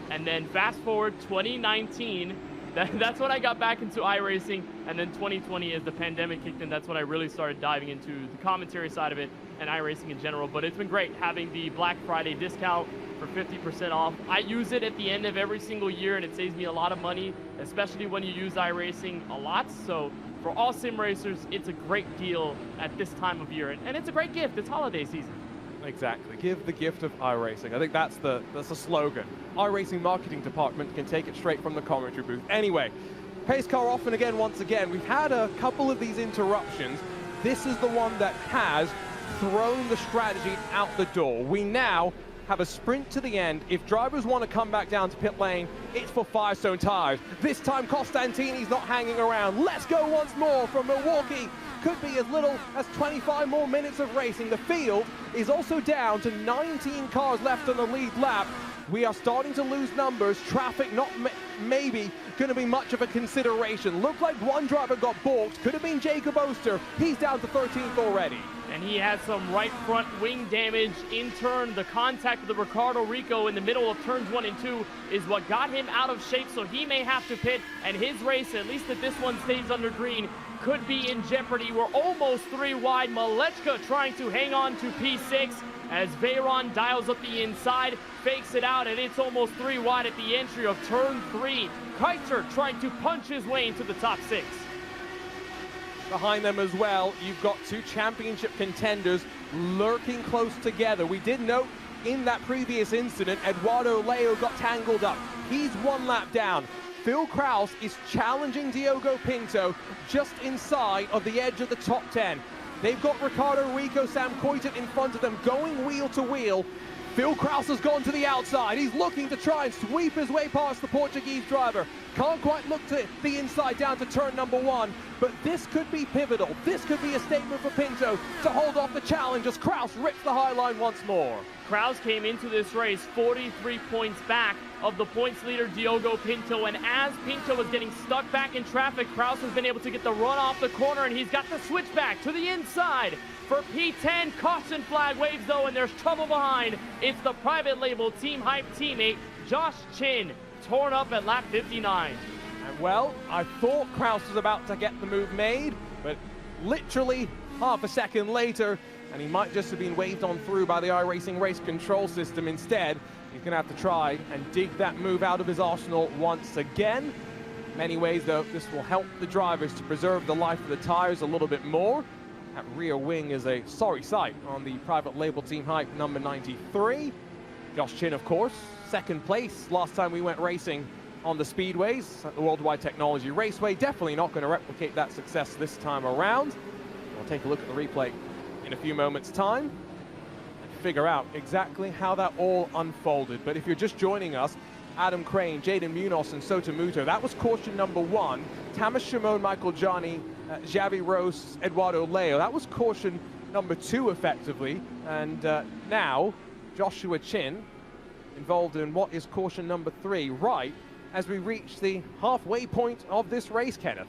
[SPEAKER 4] And then fast forward 2019, that's when I got back into iRacing. And then 2020, as the pandemic kicked in, that's when I really started diving into the commentary side of it and iRacing in general. But it's been great having the Black Friday discount for 50% off. I use it at the end of every single year, and it saves me a lot of money, especially when you use iRacing a lot. So for all sim racers, it's a great deal at this time of year. And it's a great gift. It's holiday season.
[SPEAKER 3] Exactly. Give the gift of iRacing. I think that's the slogan. iRacing marketing department can take it straight from the commentary booth. Anyway, pace car off and again once again. We've had a couple of these interruptions. This is the one that has thrown the strategy out the door. We now have a sprint to the end. If drivers want to come back down to pit lane, it's for Firestone tires. This time Costantini's not hanging around. Let's go once more from Milwaukee. Could be as little as 25 more minutes of racing. The field is also down to 19 cars left on the lead lap. We are starting to lose numbers. Traffic not maybe going to be much of a consideration. Looked like one driver got balked. Could have been Jacob Oster. He's down to 13th already.
[SPEAKER 4] And he had some right front wing damage in turn. The contact with the Ricardo Rico in the middle of turns 1 and 2 is what got him out of shape, so he may have to pit, and his race, at least if this one stays under green, could be in jeopardy. We're almost 3 wide. Malechka trying to hang on to P6 as Veyron dials up the inside, fakes it out, and it's almost 3 wide at the entry of turn 3. Kaiser trying to punch his way into the top 6.
[SPEAKER 3] Behind them as well, you've got 2 championship contenders lurking close together. We did note in that previous incident, Eduardo Leo got tangled up. He's 1 lap down. Phil Kraus is challenging Diogo Pinto just inside of the edge of the top 10. They've got Ricardo Rico, Sam Coitet in front of them, going wheel to wheel. Phil Kraus has gone to the outside. He's looking to try and sweep his way past the Portuguese driver. Can't quite look to the inside down to turn number 1, but this could be pivotal. This could be a statement for Pinto to hold off the challenge as Kraus rips the high line once more.
[SPEAKER 4] Kraus came into this race 43 points back of the points leader Diogo Pinto, and as Pinto was getting stuck back in traffic, Kraus has been able to get the run off the corner, and he's got the switchback to the inside for P10. Caution flag waves though, and there's trouble behind. It's the private label Team Hype teammate Josh Chin, torn up at lap 59.
[SPEAKER 3] And well, I thought Kraus was about to get the move made, but literally half a second later, and he might just have been waved on through by the iRacing race control system instead. He's going to have to try and dig that move out of his arsenal once again. In many ways, though, this will help the drivers to preserve the life of the tires a little bit more. That rear wing is a sorry sight on the private label Team Hype number 93. Josh Chin, of course, 2nd place last time we went racing on the speedways at the Worldwide Technology Raceway. Definitely not going to replicate that success this time around. We'll take a look at the replay in a few moments' time and figure out exactly how that all unfolded. But if you're just joining us, Adam Crane, Jaden Munoz, and Sota Muto, that was caution number 1. Tamas Shimon, Michael Johnny, Javi Rose, Eduardo Leo, that was caution number 2 effectively. And now Joshua Chin involved in what is caution number 3, right as we reach the halfway point of this race, Kenneth.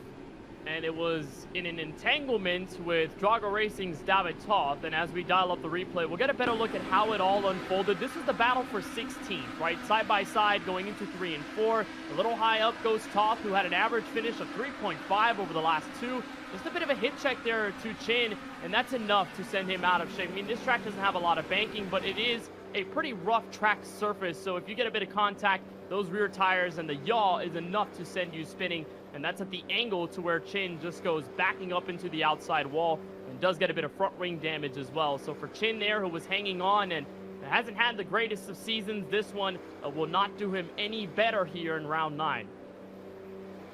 [SPEAKER 4] And it was in an entanglement with Drago Racing's David Toth. And as we dial up the replay, we'll get a better look at how it all unfolded. This is the battle for 16th, right? Side by side going into 3 and 4. A little high up goes Toth, who had an average finish of 3.5 over the last 2. Just a bit of a hit check there to Chin, and that's enough to send him out of shape. I mean, this track doesn't have a lot of banking, but it is a pretty rough track surface. So if you get a bit of contact, those rear tires and the yaw is enough to send you spinning. And that's at the angle to where Chin just goes backing up into the outside wall and does get a bit of front wing damage as well. So for Chin there, who was hanging on and hasn't had the greatest of seasons, this one will not do him any better here in round 9.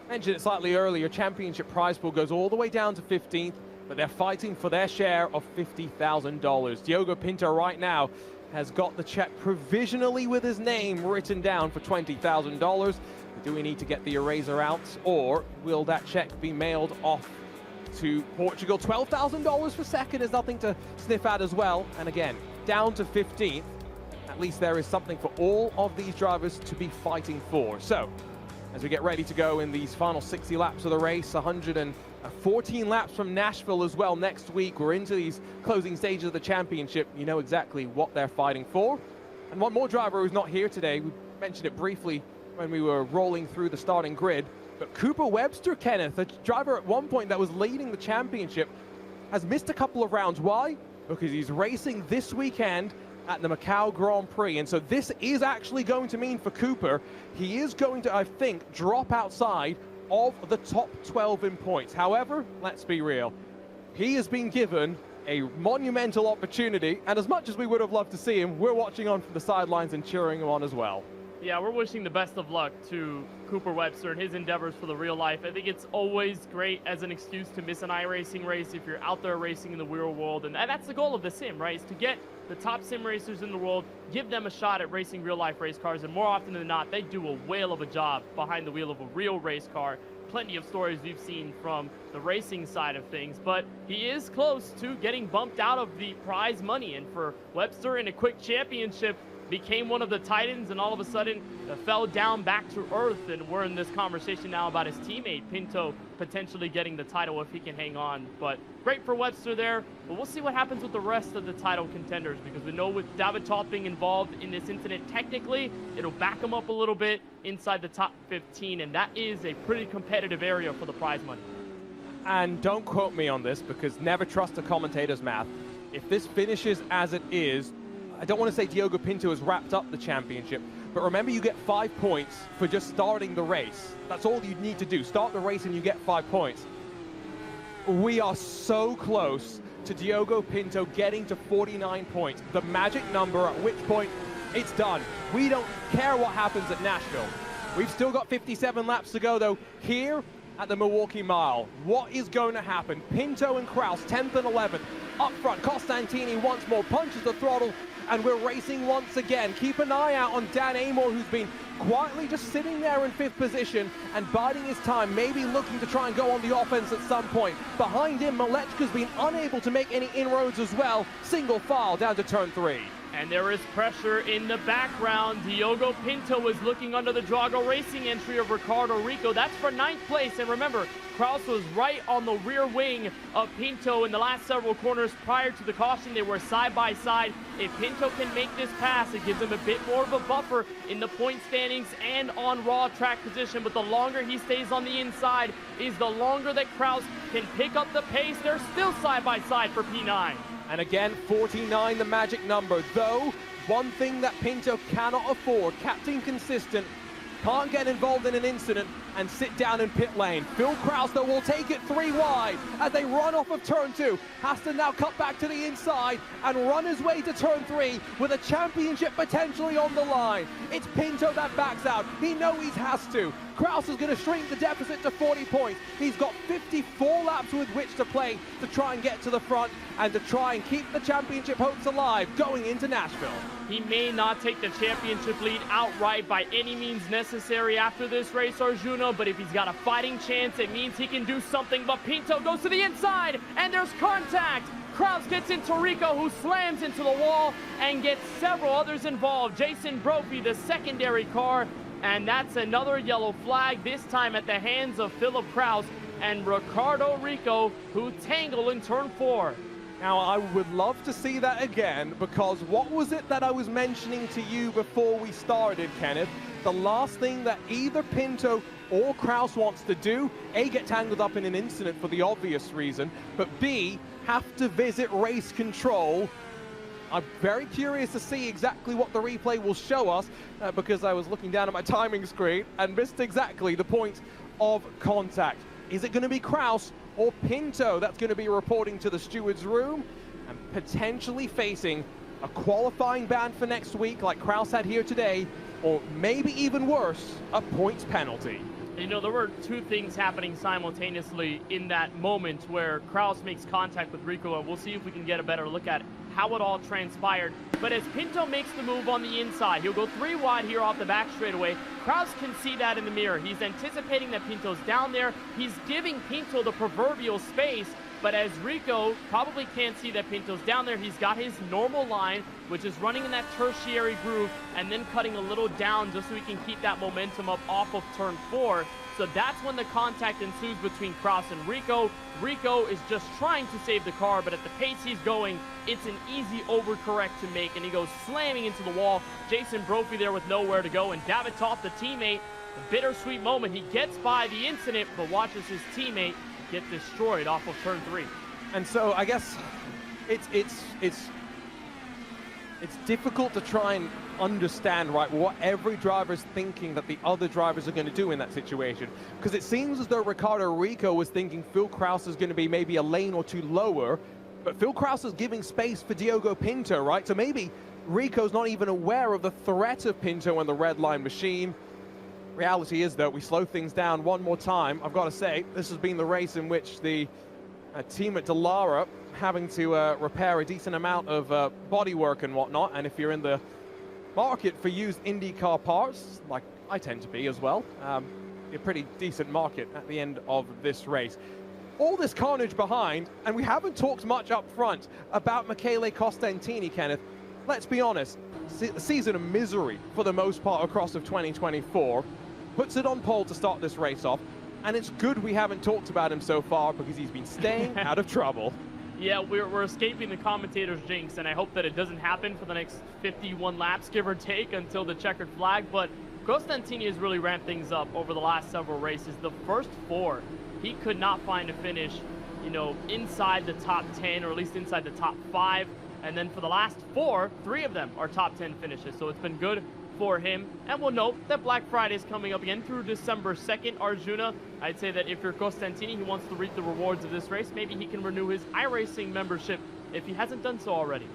[SPEAKER 3] Mentioned it slightly earlier, championship prize pool goes all the way down to 15th, but they're fighting for their share of $50,000. Diogo Pinto right now has got the check provisionally with his name written down for $20,000. Do we need to get the eraser out, or will that check be mailed off to Portugal? $12,000 for second is nothing to sniff at as well. And again, down to 15th. At least there is something for all of these drivers to be fighting for. So, as we get ready to go in these final 60 laps of the race, 114 laps from Nashville as well next week. We're into these closing stages of the championship. You know exactly what they're fighting for. And one more driver who's not here today, we mentioned it briefly when we were rolling through the starting grid, but Cooper Webster, Kenneth, a driver at one point that was leading the championship, has missed a couple of rounds. Why? Because he's racing this weekend at the Macau Grand Prix. And so this is actually going to mean for Cooper, he is going to, I think, drop outside of the top 12 in points. However, let's be real, he has been given a monumental opportunity, and as much as we would have loved to see him, we're watching on from the sidelines and cheering him on as well.
[SPEAKER 4] Yeah, we're wishing the best of luck to Cooper Webster and his endeavors for the real life. I think it's always great as an excuse to miss an iRacing race if you're out there racing in the real world. And that's the goal of the sim, right? Is to get the top sim racers in the world, give them a shot at racing real life race cars. And more often than not, they do a whale of a job behind the wheel of a real race car. Plenty of stories we've seen from the racing side of things, but he is close to getting bumped out of the prize money. And for Webster in a quick championship, became one of the Titans and all of a sudden fell down back to earth, and we're in this conversation now about his teammate Pinto potentially getting the title if he can hang on. But great for Webster there, but we'll see what happens with the rest of the title contenders, because we know with David Toth being involved in this incident, technically it'll back him up a little bit inside the top 15, and that is a pretty competitive area for the prize money.
[SPEAKER 3] And don't quote me on this, because never trust a commentator's math. If this finishes as it is, I don't want to say Diogo Pinto has wrapped up the championship, but remember, you get 5 points for just starting the race. That's all you need to do. Start the race and you get 5 points. We are so close to Diogo Pinto getting to 49 points, the magic number at which point it's done. We don't care what happens at Nashville. We've still got 57 laps to go, though, here at the Milwaukee Mile. What is going to happen? Pinto and Kraus, 10th and 11th. Up front, Costantini once more punches the throttle, and we're racing once again. Keep an eye out on Dan Amor, who's been quietly just sitting there in 5th position and biding his time, maybe looking to try and go on the offense at some point. Behind him, Malechka's been unable to make any inroads as well. Single file down to turn 3.
[SPEAKER 4] And there is pressure in the background. Diogo Pinto is looking under the Drago Racing entry of Ricardo Rico. That's for 9th place. And remember, Kraus was right on the rear wing of Pinto in the last several corners prior to the caution. They were side by side. If Pinto can make this pass, it gives him a bit more of a buffer in the point standings and on raw track position. But the longer he stays on the inside is the longer that Kraus can pick up the pace. They're still side by side for P9.
[SPEAKER 3] And again, 49, the magic number. Though, one thing that Pinto cannot afford, Captain Consistent, can't get involved in an incident and sit down in pit lane. Phil Kraus, though, will take it 3 wide as they run off of turn 2. Has to now cut back to the inside and run his way to turn 3 with a championship potentially on the line. It's Pinto that backs out. He knows he has to. Kraus is going to shrink the deficit to 40 points. He's got 54 laps with which to play to try and get to the front and to try and keep the championship hopes alive going into Nashville.
[SPEAKER 4] He may not take the championship lead outright by any means necessary after this race, Arjuna, but if he's got a fighting chance, it means he can do something. But Pinto goes to the inside, and there's contact. Kraus gets into Rico, who slams into the wall and gets several others involved. Jason Brophy, the secondary car, and that's another yellow flag, this time at the hands of Philip Kraus and Ricardo Rico, who tangle in turn 4.
[SPEAKER 3] Now, I would love to see that again, because what was it that I was mentioning to you before we started, Kenneth? The last thing that either Pinto or Kraus wants to do, A, get tangled up in an incident for the obvious reason, but B, have to visit race control. I'm very curious to see exactly what the replay will show us, because I was looking down at my timing screen and missed exactly the point of contact. Is it going to be Kraus or Pinto that's going to be reporting to the steward's room and potentially facing a qualifying ban for next week like Kraus had here today, or maybe even worse, a points penalty?
[SPEAKER 4] You know, there were 2 things happening simultaneously in that moment where Kraus makes contact with Rico, and we'll see if we can get a better look at how it all transpired. But as Pinto makes the move on the inside, he'll go 3 wide here off the back straightaway. Kraus can see that in the mirror. He's anticipating that Pinto's down there. He's giving Pinto the proverbial space. But as Rico probably can't see that Pinto's down there, he's got his normal line, which is running in that tertiary groove and then cutting a little down just so he can keep that momentum up off of turn 4. So that's when the contact ensues between Kraus and Rico. Rico is just trying to save the car, but at the pace he's going, it's an easy overcorrect to make, and he goes slamming into the wall. Jason Brophy there with nowhere to go, and Davidoff, the teammate, a bittersweet moment. He gets by the incident, but watches his teammate get destroyed off of turn 3.
[SPEAKER 3] And so I guess it's difficult to try and understand, right, what every driver is thinking that the other drivers are going to do in that situation. Because it seems as though Ricardo Rico was thinking Phil Kraus is going to be maybe a lane or 2 lower, but Phil Kraus is giving space for Diogo Pinto, right? So maybe Rico's not even aware of the threat of Pinto and the red line machine. Reality is, though, we slow things down one more time. I've got to say, this has been the race in which the team at Dallara having to repair a decent amount of bodywork and whatnot. And if you're in the market for used IndyCar parts, like I tend to be as well, a pretty decent market at the end of this race. All this carnage behind, and we haven't talked much up front about Michele Costantini, Kenneth. Let's be honest, season of misery for the most part across of 2024. Puts it on pole to start this race off, and it's good we haven't talked about him so far because he's been staying out of trouble.
[SPEAKER 4] Yeah, we're escaping the commentator's jinx, and I hope that it doesn't happen for the next 51 laps, give or take, until the checkered flag. But Costantini has really ramped things up over the last several races. The first 4, he could not find a finish, you know, inside the top 10, or at least inside the top 5. And then for the last 4, 3 of them are top 10 finishes. So it's been good for him. And we'll note that Black Friday is coming up again through December 2nd. Arjuna, I'd say that if you're Costantini, he wants to reap the rewards of this race. Maybe he can renew his iRacing membership if he hasn't done so already.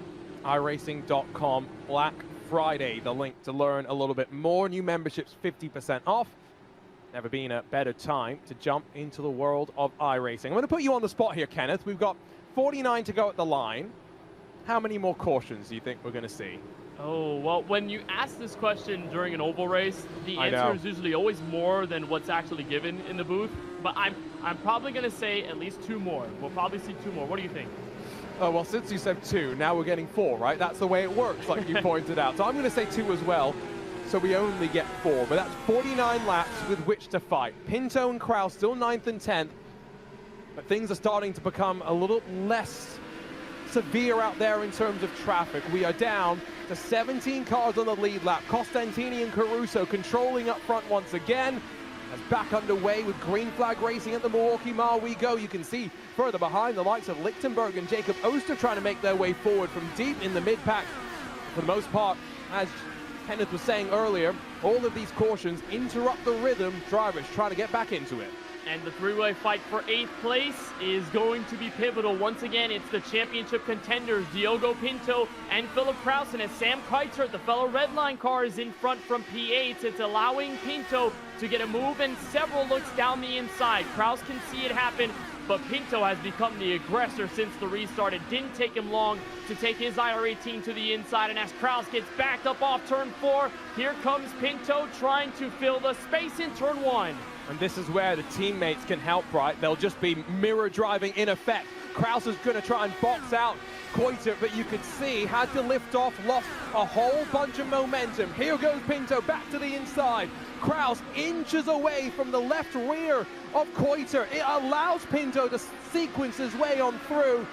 [SPEAKER 3] iRacing.com, Black Friday, the link to learn a little bit more. New memberships 50% off. Never been a better time to jump into the world of iRacing. I'm going to put you on the spot here, Kenneth. We've got 49 to go at the line. How many more cautions do you think we're going to see?
[SPEAKER 4] Oh, well, when you ask this question during an oval race, the answer is usually always more than what's actually given in the booth. But I'm probably going to say at least 2 more. We'll probably see 2 more. What do you think?
[SPEAKER 3] Oh, well, since you said 2, now we're getting 4, right? That's the way it works, like you pointed out. So I'm going to say 2 as well. So we only get 4. But that's 49 laps with which to fight. Pinto and Kraus still 9th and 10th. But things are starting to become a little less severe out there in terms of traffic. We are down to 17 cars on the lead lap. Costantini and Caruso controlling up front once again. As back underway with green flag racing at the Milwaukee Mile we go. You can see further behind the likes of Lichtenberg and Jacob Oster trying to make their way forward from deep in the mid-pack. For the most part, as Kenneth was saying earlier, all of these cautions interrupt the rhythm. Drivers trying to get back into it.
[SPEAKER 4] And the 3-way fight for 8th place is going to be pivotal. Once again, it's the championship contenders, Diogo Pinto and Philip Kraus. And as Sam Keitzert, the fellow red line car, is in front from P8, it's allowing Pinto to get a move and several looks down the inside. Kraus can see it happen, but Pinto has become the aggressor since the restart. It didn't take him long to take his IR18 to the inside. And as Kraus gets backed up off turn 4, here comes Pinto trying to fill the space in turn 1.
[SPEAKER 3] And this is where the teammates can help, right? They'll just be mirror driving in effect. Kraus is going to try and box out Keuter, but you could see had to lift off, lost a whole bunch of momentum. Here goes Pinto back to the inside. Kraus inches away from the left rear of Keuter. It allows Pinto to sequence his way on through.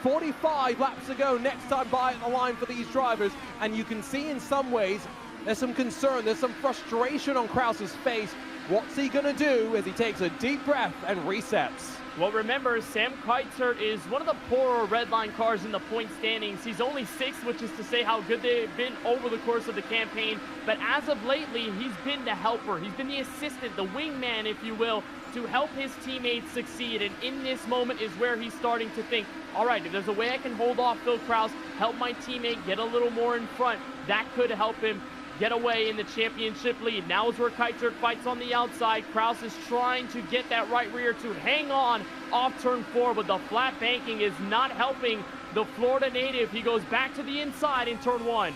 [SPEAKER 3] 45 laps to go next time by the line for these drivers. And you can see in some ways there's some concern, there's some frustration on Kraus's face. What's he going to do as he takes a deep breath and resets?
[SPEAKER 4] Well, remember, Sam Keitzert is one of the poorer red line cars in the point standings. He's only 6th, which is to say how good they've been over the course of the campaign. But as of lately, he's been the helper. He's been the assistant, the wingman, if you will, to help his teammates succeed. And in this moment is where he's starting to think, all right, if there's a way I can hold off Phil Kraus, help my teammate get a little more in front, that could help him get away in the championship lead. Now is where Keitzert fights on the outside. Kraus is trying to get that right rear to hang on off turn 4, but the flat banking is not helping the Florida native. He goes back to the inside in turn 1.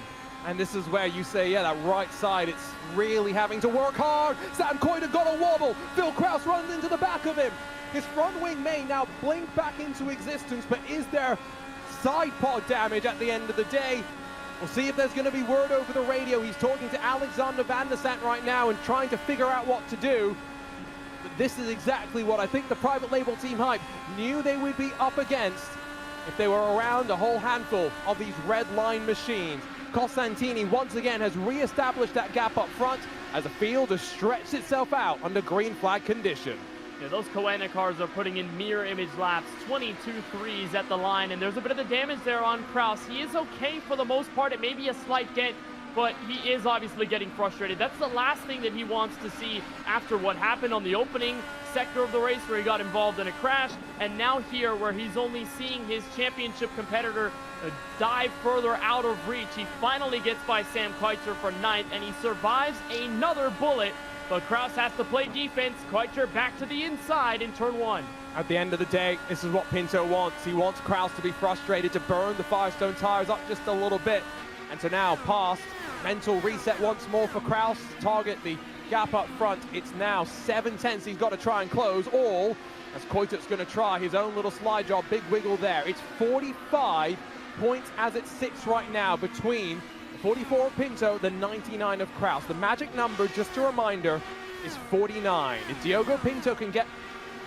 [SPEAKER 3] And this is where you say, yeah, that right side, it's really having to work hard. Sam Coyter got a wobble. Phil Kraus runs into the back of him. His front wing may now blink back into existence, but is there side pod damage at the end of the day? We'll see if there's going to be word over the radio. He's talking to Alexander Van der Sant right now and trying to figure out what to do. But this is exactly what I think the private label Team Hype knew they would be up against if they were around a whole handful of these red line machines. Costantini once again has re-established that gap up front as the field has stretched itself out under green flag condition.
[SPEAKER 4] Yeah, those INDYCARs are putting in mirror image laps, 22 threes at the line, and there's a bit of the damage there on Kraus. He is okay for the most part. It may be a slight dent, but he is obviously getting frustrated. That's the last thing that he wants to see after what happened on the opening sector of the race where he got involved in a crash, and now here where he's only seeing his championship competitor dive further out of reach. He finally gets by Sam Coyter for 9th, and he survives another bullet. But Kraus has to play defense. Coyter back to the inside in turn 1.
[SPEAKER 3] At the end of the day, this is what Pinto wants. He wants Kraus to be frustrated, to burn the Firestone tires up just a little bit. And so now, past mental reset once more for Kraus. Target the gap up front. It's now 7/10. He's got to try and close all as Coyter's going to try his own little slide job. Big wiggle there. It's 45 points as it sits right now between 44 of Pinto, the 99 of Kraus. The magic number, just a reminder, is 49. If Diogo Pinto can get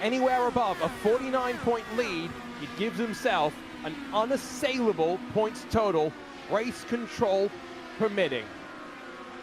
[SPEAKER 3] anywhere above a 49-point lead, he gives himself an unassailable points total, race control permitting.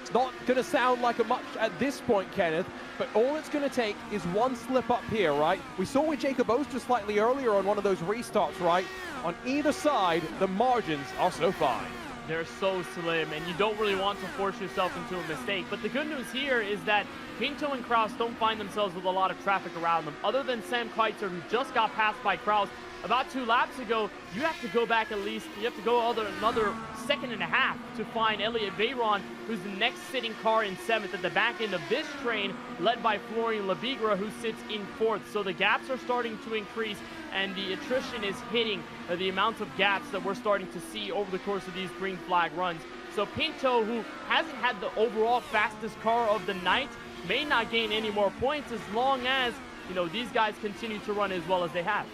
[SPEAKER 3] It's not going to sound like a much at this point, Kenneth, but all it's going to take is one slip up here, right? We saw with Jacob Oster slightly earlier on one of those restarts, right? On either side, the margins are so fine.
[SPEAKER 4] They're so slim, and you don't really want to force yourself into a mistake. But the good news here is that Pinto and Kraus don't find themselves with a lot of traffic around them. Other than Sam Coyter, who just got passed by Kraus about 2 laps ago, you have to go back at least, you have to go another second and a half to find Elliot Bayron, who's the next sitting car in 7th at the back end of this train, led by Florian Labigra, who sits in 4th. So the gaps are starting to increase, and the attrition is hitting the amount of gaps that we're starting to see over the course of these green flag runs. So Pinto, who hasn't had the overall fastest car of the night, may not gain any more points as long as, you know, these guys continue to run as well as they have.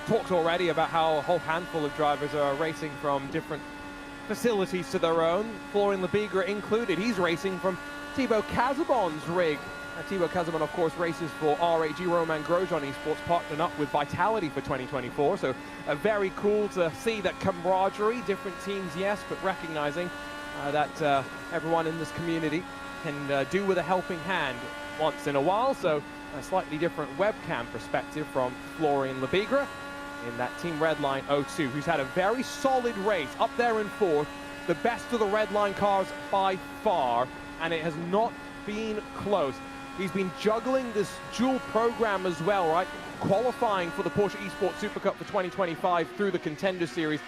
[SPEAKER 3] Talked already about how a whole handful of drivers are racing from different facilities to their own, Florian Labigra included. He's racing from Thibaut Casabon's rig. Thibaut Casabon, of course, races for RAG Roman Grosjean Esports, partnering up with Vitality for 2024. So very cool to see that camaraderie, different teams, yes, but recognizing that everyone in this community can do with a helping hand once in a while. So a slightly different webcam perspective from Florian Labigra in that Team Redline 02, who's had a very solid race up there in 4th, the best of the Redline cars by far, and it has not been close. He's been juggling this dual program as well, right? Qualifying for the Porsche Esports Super Cup for 2025 through the Contender Series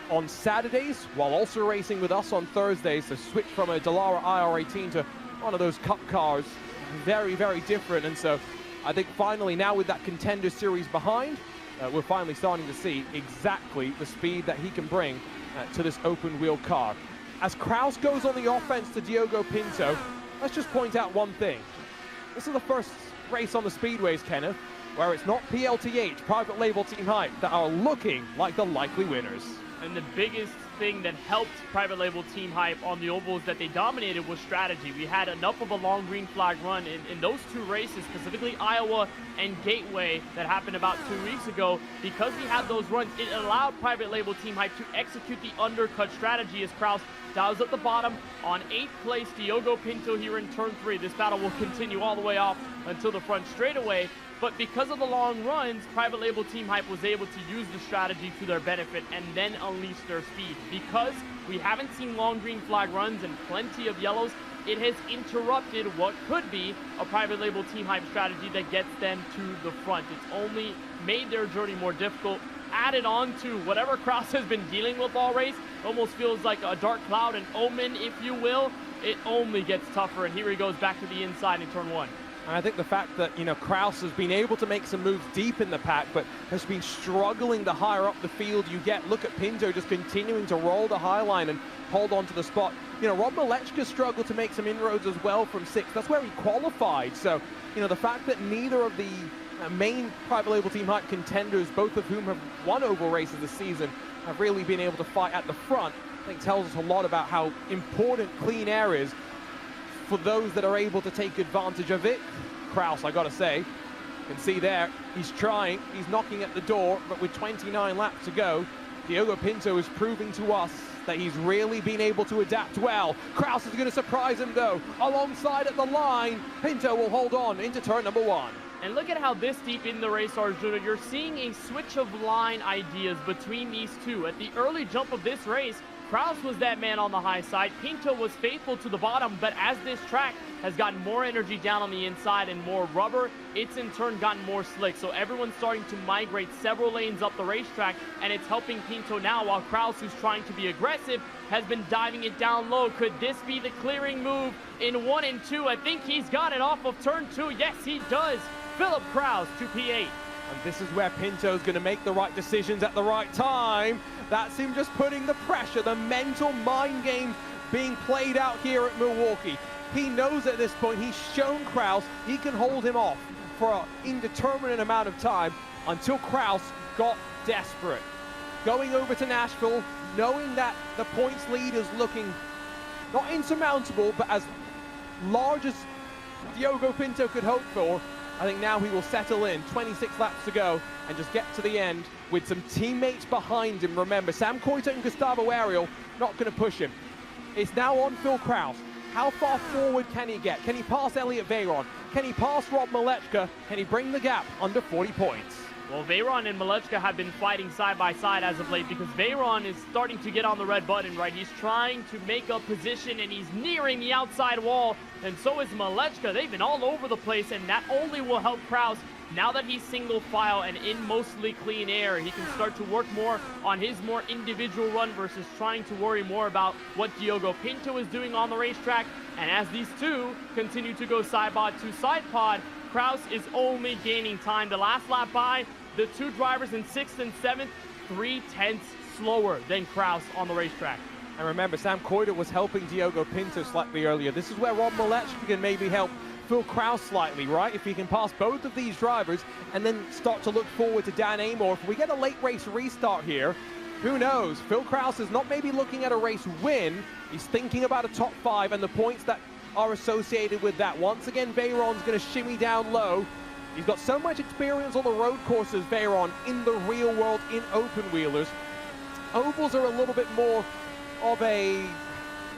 [SPEAKER 3] on Saturdays, while also racing with us on Thursdays. So switch from a Dallara IR18 to one of those Cup cars. Very, very different. And so I think finally now with that Contender Series behind, we're finally starting to see exactly the speed that he can bring to this open wheel car. As Kraus goes on the offense to Diogo Pinto, let's just point out one thing. This is the first race on the speedways, Kenneth, where it's not PLTH, private label Team Hype, that are looking like the likely winners.
[SPEAKER 4] And the biggest thing that helped private label Team Hype on the ovals that they dominated was strategy. We had enough of a long green flag run in those 2 races, specifically Iowa and Gateway, that happened about 2 weeks ago. Because we had those runs, it allowed private label Team Hype to execute the undercut strategy as Kraus dives at the bottom on 8th place. Diogo Pinto here in turn 3. This battle will continue all the way off until the front straightaway. But because of the long runs, private label Team Hype was able to use the strategy to their benefit and then unleash their speed. Because we haven't seen long green flag runs and plenty of yellows, it has interrupted what could be a private label Team Hype strategy that gets them to the front. It's only made their journey more difficult. Added on to whatever Kraus has been dealing with all race, almost feels like a dark cloud, an omen, if you will. It only gets tougher, and here he goes back to the inside in turn 1.
[SPEAKER 3] And I think the fact that, Kraus has been able to make some moves deep in the pack, but has been struggling the higher up the field you get. Look at Pinto just continuing to roll the high line and hold on to the spot. Rob Malechka struggled to make some inroads as well from 6th. That's where he qualified. So, the fact that neither of the main private label team hype contenders, both of whom have won oval races this season, have really been able to fight at the front, I think tells us a lot about how important clean air is for those that are able to take advantage of it. Kraus, I gotta say, you can see there, he's trying, he's knocking at the door, but with 29 laps to go, Diogo Pinto is proving to us that he's really been able to adapt well. Kraus is gonna surprise him though, alongside at the line. Pinto will hold on into turn number 1.
[SPEAKER 4] And look at how this deep in the race, Arjuna, you're seeing a switch of line ideas between these two. At the early jump of this race, Kraus was that man on the high side. Pinto was faithful to the bottom, but as this track has gotten more energy down on the inside and more rubber, it's in turn gotten more slick. So everyone's starting to migrate several lanes up the racetrack, and it's helping Pinto now, while Kraus, who's trying to be aggressive, has been diving it down low. Could this be the clearing move in 1 and 2? I think he's got it off of turn 2. Yes, he does. Philip Kraus to P8.
[SPEAKER 3] And this is where Pinto's going to make the right decisions at the right time. That's him just putting the pressure, the mental mind game being played out here at Milwaukee. He knows at this point, he's shown Kraus he can hold him off for an indeterminate amount of time until Kraus got desperate. Going over to Nashville, knowing that the points lead is looking not insurmountable, but as large as Diogo Pinto could hope for, I think now he will settle in, 26 laps to go, and just get to the end with some teammates behind him. Remember, Sam Coita and Gustavo Ariel not going to push him. It's now on Phil Kraus. How far forward can he get? Can he pass Elliot Veyron? Can he pass Rob Malechka? Can he bring the gap under 40 points?
[SPEAKER 4] Well, Veyron and Malechka have been fighting side by side as of late, because Veyron is starting to get on the red button, right? He's trying to make a position, and he's nearing the outside wall, and so is Malechka. They've been all over the place, and that only will help Kraus. Now that he's single file and in mostly clean air, he can start to work more on his more individual run versus trying to worry more about what Diogo Pinto is doing on the racetrack. And as these two continue to go side pod to side pod, Kraus is only gaining time. The last lap by, the two drivers in 6th and 7th, 3/10 slower than Kraus on the racetrack.
[SPEAKER 3] And remember, Sam Coita was helping Diogo Pinto slightly earlier. This is where Rob Malechka can maybe help Phil Kraus slightly, right? If he can pass both of these drivers and then start to look forward to Dan Amor. If we get a late race restart here, who knows? Phil Kraus is not maybe looking at a race win. He's thinking about a top 5 and the points that are associated with that. Once again, Veyron's going to shimmy down low. He's got so much experience on the road courses, Veyron, in the real world, in open wheelers. Ovals are a little bit more of a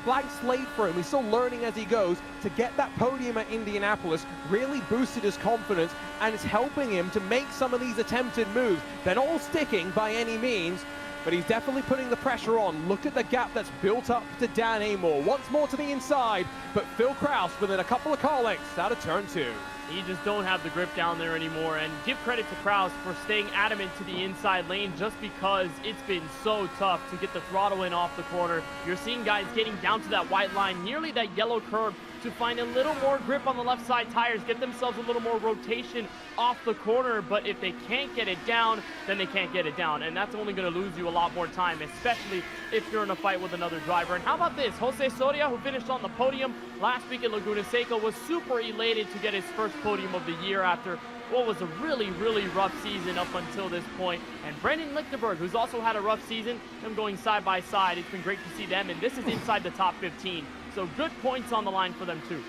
[SPEAKER 3] blank slate for him. He's still learning as he goes. To get that podium at Indianapolis really boosted his confidence, and it's helping him to make some of these attempted moves. They're not all sticking by any means, but he's definitely putting the pressure on. Look at the gap that's built up to Dan Amor. Once more to the inside, but Phil Kraus within a couple of car lengths out of turn 2.
[SPEAKER 4] He just don't have the grip down there anymore, and give credit to Kraus for staying adamant to the inside lane, just because it's been so tough to get the throttle in off the corner. You're seeing guys getting down to that white line, nearly that yellow curb, to find a little more grip on the left side tires, get themselves a little more rotation off the corner. But if they can't get it down, then they can't get it down, and that's only going to lose you a lot more time, especially if you're in a fight with another driver. And how about this? Jose Soria, who finished on the podium last week at Laguna Seca, was super elated to get his first podium of the year after what was a really, really rough season up until this point. And Brendan Lichtenberg, who's also had a rough season, them going side by side. It's been great to see them, and this is inside the top 15. So good points on the line for them too.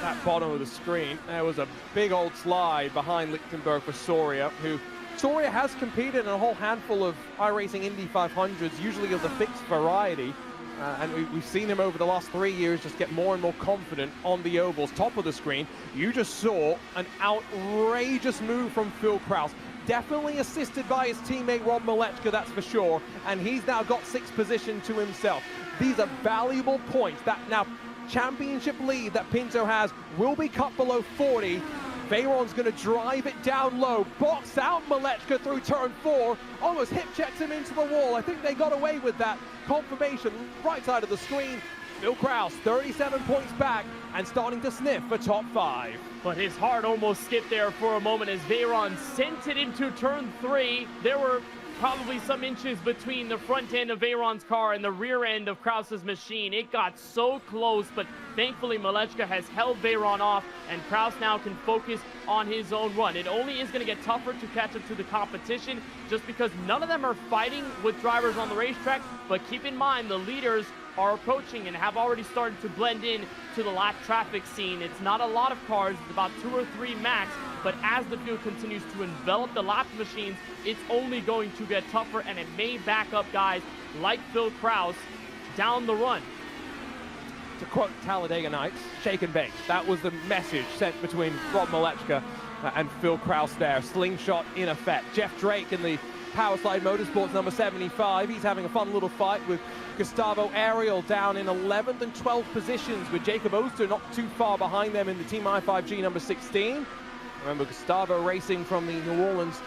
[SPEAKER 3] That bottom of the screen, there was a big old slide behind Lichtenberg for Soria, who Soria has competed in a whole handful of iRacing Indy 500s, usually of the fixed variety. And we've seen him over the last 3 years just get more and more confident on the ovals. Top of the screen, you just saw an outrageous move from Phil Kraus. Definitely assisted by his teammate Rob Malechka, that's for sure. And he's now got 6th position to himself. These are valuable points. That now championship lead that Pinto has will be cut below 40. Veyron's going to drive it down low, box out Malechka through turn 4, almost hip checks him into the wall. I think they got away with that confirmation. Right side of the screen, Phil Kraus, 37 points back and starting to sniff for top 5.
[SPEAKER 4] But his heart almost skipped there for a moment as Veyron sent it into turn 3. There were probably some inches between the front end of Veyron's car and the rear end of Kraus's machine. It got so close, but thankfully Malechka has held Veyron off, and Kraus now can focus on his own run. It only is going to get tougher to catch up to the competition just because none of them are fighting with drivers on the racetrack, but keep in mind the leaders are approaching and have already started to blend in to the lap traffic scene. It's not a lot of cars, it's about 2 or 3 max, but as the field continues to envelop the lap machines, it's only going to get tougher, and it may back up guys like Phil Kraus down the run.
[SPEAKER 3] To quote Talladega Nights, shake and bake. That was the message sent between Rob Malechka and Phil Kraus there. Slingshot in effect. Jeff Drake in the Powerslide Motorsports number 75. He's having a fun little fight with Gustavo Ariel down in 11th and 12th positions, with Jacob Oster not too far behind them in the Team I5G number 16. Remember, Gustavo racing from the New Orleans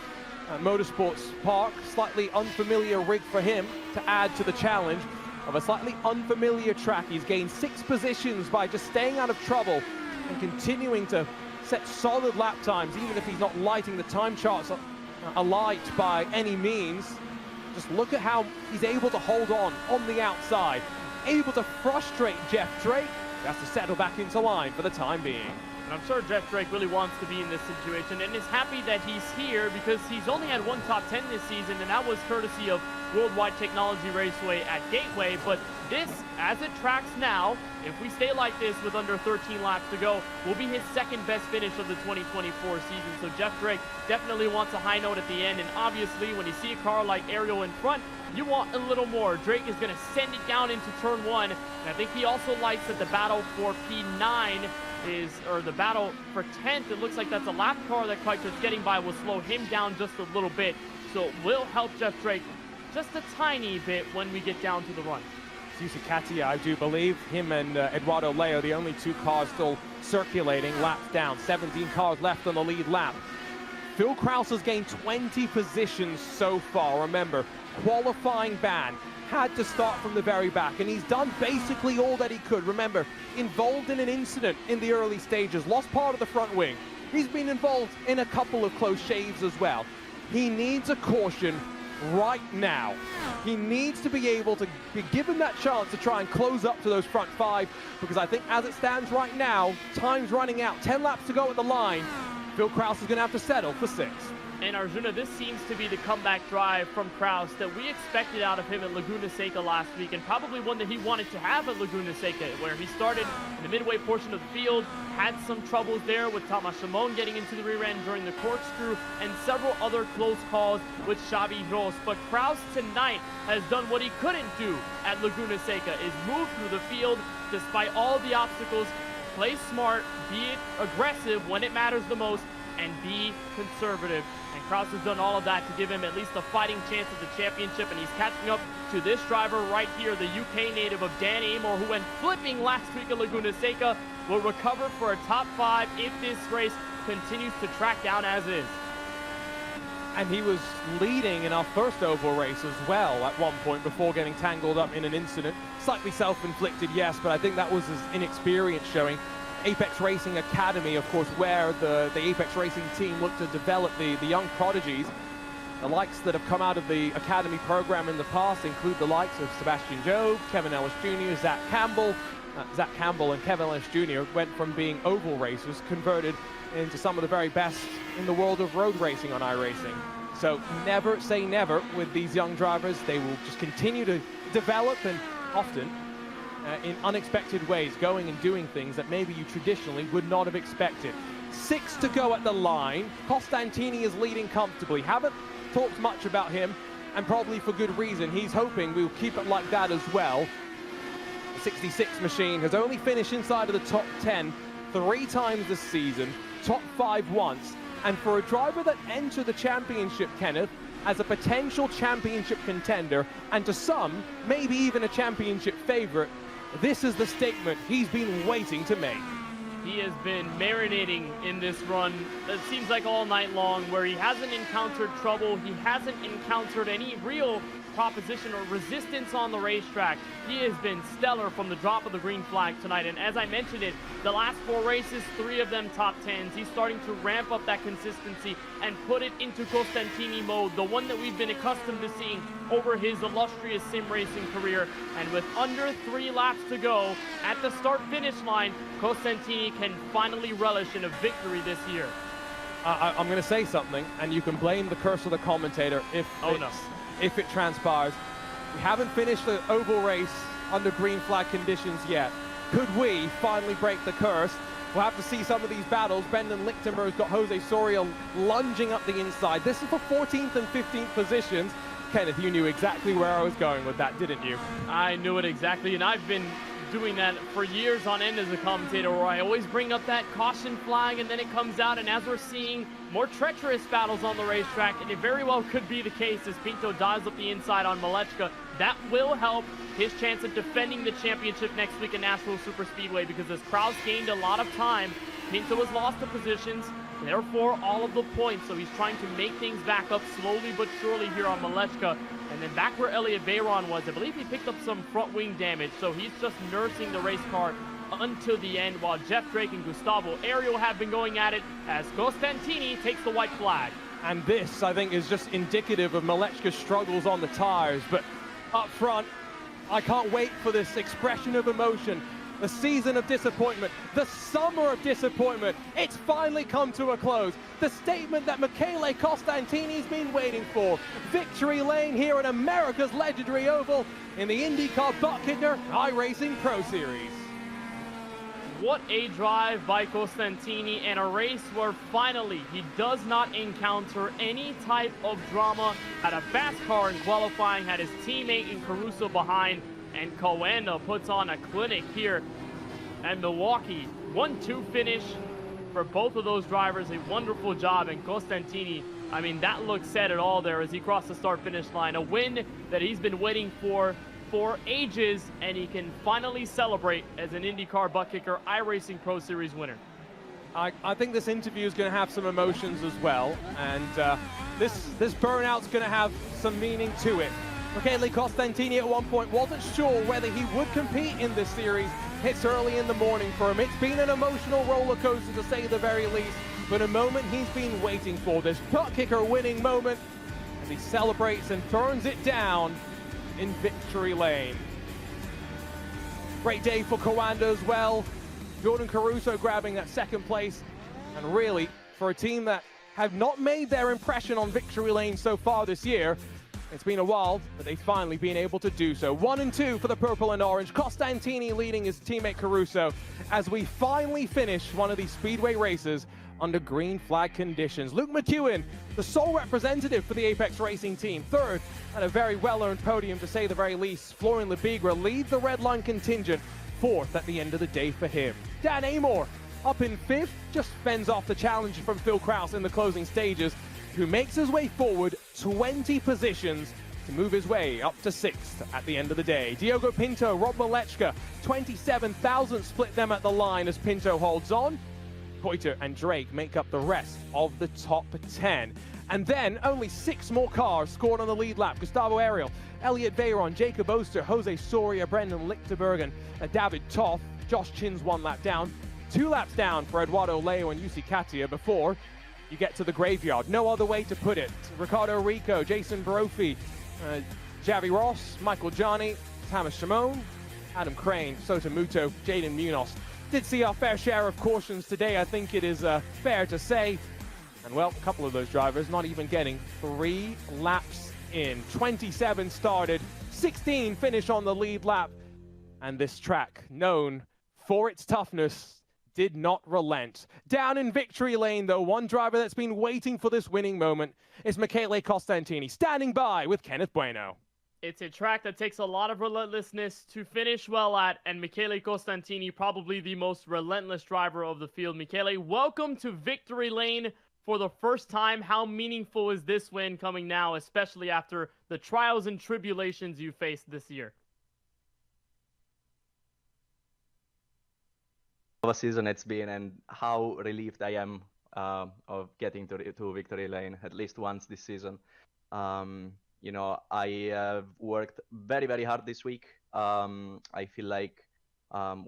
[SPEAKER 3] Motorsports Park. Slightly unfamiliar rig for him to add to the challenge of a slightly unfamiliar track. He's gained 6 positions by just staying out of trouble and continuing to set solid lap times, even if he's not lighting the time charts alight by any means. Just look at how he's able to hold on the outside, able to frustrate Jeff Drake. He has to settle back into line for the time being.
[SPEAKER 4] And I'm sure Jeff Drake really wants to be in this situation and is happy that he's here because he's only had 1 top 10 this season, and that was courtesy of Worldwide Technology Raceway at Gateway. But this, as it tracks now, if we stay like this with under 13 laps to go, will be his 2nd best finish of the 2024 season. So Jeff Drake definitely wants a high note at the end, and obviously when you see a car like Ariel in front, you want a little more. Drake is going to send it down into turn 1, and I think he also likes that the battle for P9 is, or the battle for 10th, it looks like that's a lap car that Kaiser's getting by, will slow him down just a little bit. So it will help Jeff Drake just a tiny bit when we get down to the run.
[SPEAKER 3] Yusuke Katia, I do believe, him and Eduardo Leo, the only 2 cars still circulating, laps down, 17 cars left on the lead lap. Phil Kraus has gained 20 positions so far. Remember, qualifying ban, had to start from the very back, and he's done basically all that he could. Remember, involved in an incident in the early stages, lost part of the front wing. He's been involved in a couple of close shaves as well. He needs a caution right now. He needs to be able to be given that chance to try and close up to those front 5, because I think as it stands right now, time's running out, 10 laps to go at the line. Phil Kraus is going to have to settle for 6.
[SPEAKER 4] And Arjuna, this seems to be the comeback drive from Kraus that we expected out of him at Laguna Seca last week, and probably one that he wanted to have at Laguna Seca, where he started in the midway portion of the field, had some troubles there with Thomas Shimon getting into the rear end during the corkscrew, and several other close calls with Xavi Ros. But Kraus tonight has done what he couldn't do at Laguna Seca, is move through the field despite all the obstacles, play smart, be aggressive when it matters the most, and be conservative. And Kraus has done all of that to give him at least a fighting chance at the championship, and he's catching up to this driver right here, the UK native of Dan Amor, who went flipping last week at Laguna Seca, will recover for a top 5 if this race continues to track down as is.
[SPEAKER 3] And he was leading in our first oval race as well at one point before getting tangled up in an incident. Slightly self-inflicted, yes, but I think that was his inexperience showing. Apex Racing Academy, of course, where the Apex Racing team looked to develop the young prodigies. The likes that have come out of the Academy program in the past include the likes of Sebastian Jobe, Kevin Ellis Jr., Zach Campbell and Kevin Ellis Jr. went from being oval racers, converted into some of the very best in the world of road racing on iRacing. So never say never with these young drivers. They will just continue to develop, and often in unexpected ways, going and doing things that maybe you traditionally would not have expected. 6 to go at the line. Costantini is leading comfortably. Haven't talked much about him, and probably for good reason. He's hoping we'll keep it like that as well. The 66 machine has only finished inside of the top 10 3 times this season, top 5 once. And for a driver that entered the championship, Kenneth, as a potential championship contender, and to some, maybe even a championship favorite, this is the statement he's been waiting to make.
[SPEAKER 4] he has been marinating in this run, it seems like all night long, where he hasn't encountered trouble, he hasn't encountered any real proposition or resistance on the racetrack. He has been stellar from the drop of the green flag tonight, and as I mentioned it, the last 4 races, 3 of them top 10s. He's starting to ramp up that consistency and put it into Costantini mode, the one that we've been accustomed to seeing over his illustrious sim racing career. And with under 3 laps to go at the start-finish line, Costantini can finally relish in a victory this year.
[SPEAKER 3] I'm going to say something, and you can blame the curse of the commentator if it transpires. We haven't finished the oval race under green flag conditions yet. Could we finally break the curse? We'll have to see some of these battles. Brendan Lichtenberg's got Jose Soria lunging up the inside. This is for 14th and 15th positions. Kenneth, you knew exactly where I was going with that, didn't you?
[SPEAKER 4] I knew it exactly, and I've been doing that for years on end as a commentator, where I always bring up that caution flag and then it comes out, and as we're seeing more treacherous battles on the racetrack, and it very well could be the case as Pinto dives up the inside on Malechka, that will help his chance of defending the championship next week in Nashville Superspeedway, because as Kraus gained a lot of time, Pinto has lost the positions, therefore all of the points, so he's trying to make things back up slowly but surely here on Malechka. And then back where Elliot Bayron was, I believe he picked up some front wing damage, so he's just nursing the race car until the end, while Jeff Drake and Gustavo Ariel have been going at it as Costantini takes the white flag.
[SPEAKER 3] And this, I think, is just indicative of Malechka's struggles on the tires. But up front, I can't wait for this expression of emotion. The season of disappointment, the summer of disappointment, it's finally come to a close. The statement that Michele Costantini's been waiting for. Victory lane here in America's legendary oval in the INDYCAR ButtKicker iRacing Pro Series.
[SPEAKER 4] What a drive by Costantini, and a race where finally he does not encounter any type of drama. Had a fast car in qualifying, had his teammate in Caruso behind, and Coenda puts on a clinic here at Milwaukee. 1-2 finish for both of those drivers, a wonderful job, and Costantini, I mean, that look said it all there as he crossed the start-finish line. A win that he's been waiting for ages, and he can finally celebrate as an INDYCAR ButtKicker iRacing Pro Series winner.
[SPEAKER 3] I think this interview is going to have some emotions as well, and this burnout's going to have some meaning to it. Michele Costantini at one point wasn't sure whether he would compete in this series. It's early in the morning for him. It's been an emotional roller coaster to say the very least, but a moment he's been waiting for, this ButtKicker winning moment, as he celebrates and turns it down in victory lane. Great day for Coanda as well. Jordan Caruso grabbing that second place, and really for a team that have not made their impression on victory lane so far this year, it's been a while, but they've finally been able to do so. 1 and 2 for the purple and orange. Costantini leading his teammate Caruso as we finally finish one of these speedway races under green flag conditions. Luke McEwen, the sole representative for the Apex Racing team, third, and a very well-earned podium to say the very least. Florian Lebigra leads the red line contingent, fourth at the end of the day for him. Dan Amor up in fifth, just fends off the challenge from Phil Kraus in the closing stages, who makes his way forward 20 positions to move his way up to sixth at the end of the day. Diogo Pinto, Rob Malechka, 27,000 split them at the line as Pinto holds on. Coiter and Drake make up the rest of the top 10. And then only 6 more cars scored on the lead lap. Gustavo Ariel, Elliot Bayron, Jacob Oster, Jose Soria, Brendan Lichtenberg, and David Toth. Josh Chin's 1 lap down. 2 laps down for Eduardo Leo and Yusi Katia before you get to the graveyard. No other way to put it. Ricardo Rico, Jason Brophy, Javi Ross, Michael Johnny, Thomas Shimon, Adam Crane, Sota Muto, Jaden Munoz. Did see our fair share of cautions today, I think it is fair to say. And well, a couple of those drivers not even getting 3 laps in. 27 started, 16 finish on the lead lap. And this track, known for its toughness, did not relent. Down in victory lane, though, one driver that's been waiting for this winning moment is Michele Costantini, standing by with Kenneth Bueno.
[SPEAKER 4] It's a track that takes a lot of relentlessness to finish well at, and Michele Costantini, probably the most relentless driver of the field. Michele, welcome to victory lane for the first time. How meaningful is this win coming now, especially after the trials and tribulations you faced this year?
[SPEAKER 5] of a season it's been, and how relieved I am of getting to victory lane at least once this season. You know, I have worked very, very hard this week. I feel like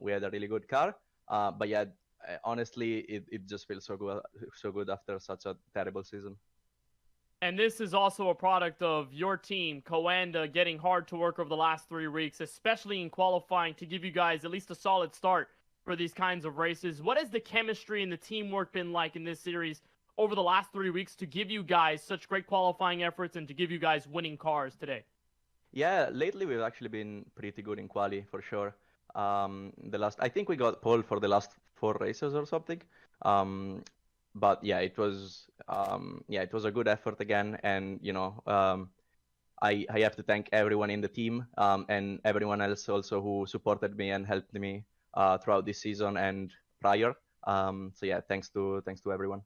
[SPEAKER 5] we had a really good car, but yeah, honestly, it just feels so good after such a terrible season.
[SPEAKER 4] And this is also a product of your team, Coanda, getting hard to work over the last 3 weeks, especially in qualifying, to give you guys at least a solid start for these kinds of races. What has the chemistry and the teamwork been like in this series over the last 3 weeks to give you guys such great qualifying efforts and to give you guys winning cars today?
[SPEAKER 5] Yeah, lately we've actually been pretty good in quali for sure. I think we got pole for the last 4 races or something. But yeah, it was a good effort again, and you know, I have to thank everyone in the team and everyone else also who supported me and helped me throughout this season and prior. So yeah, thanks to everyone.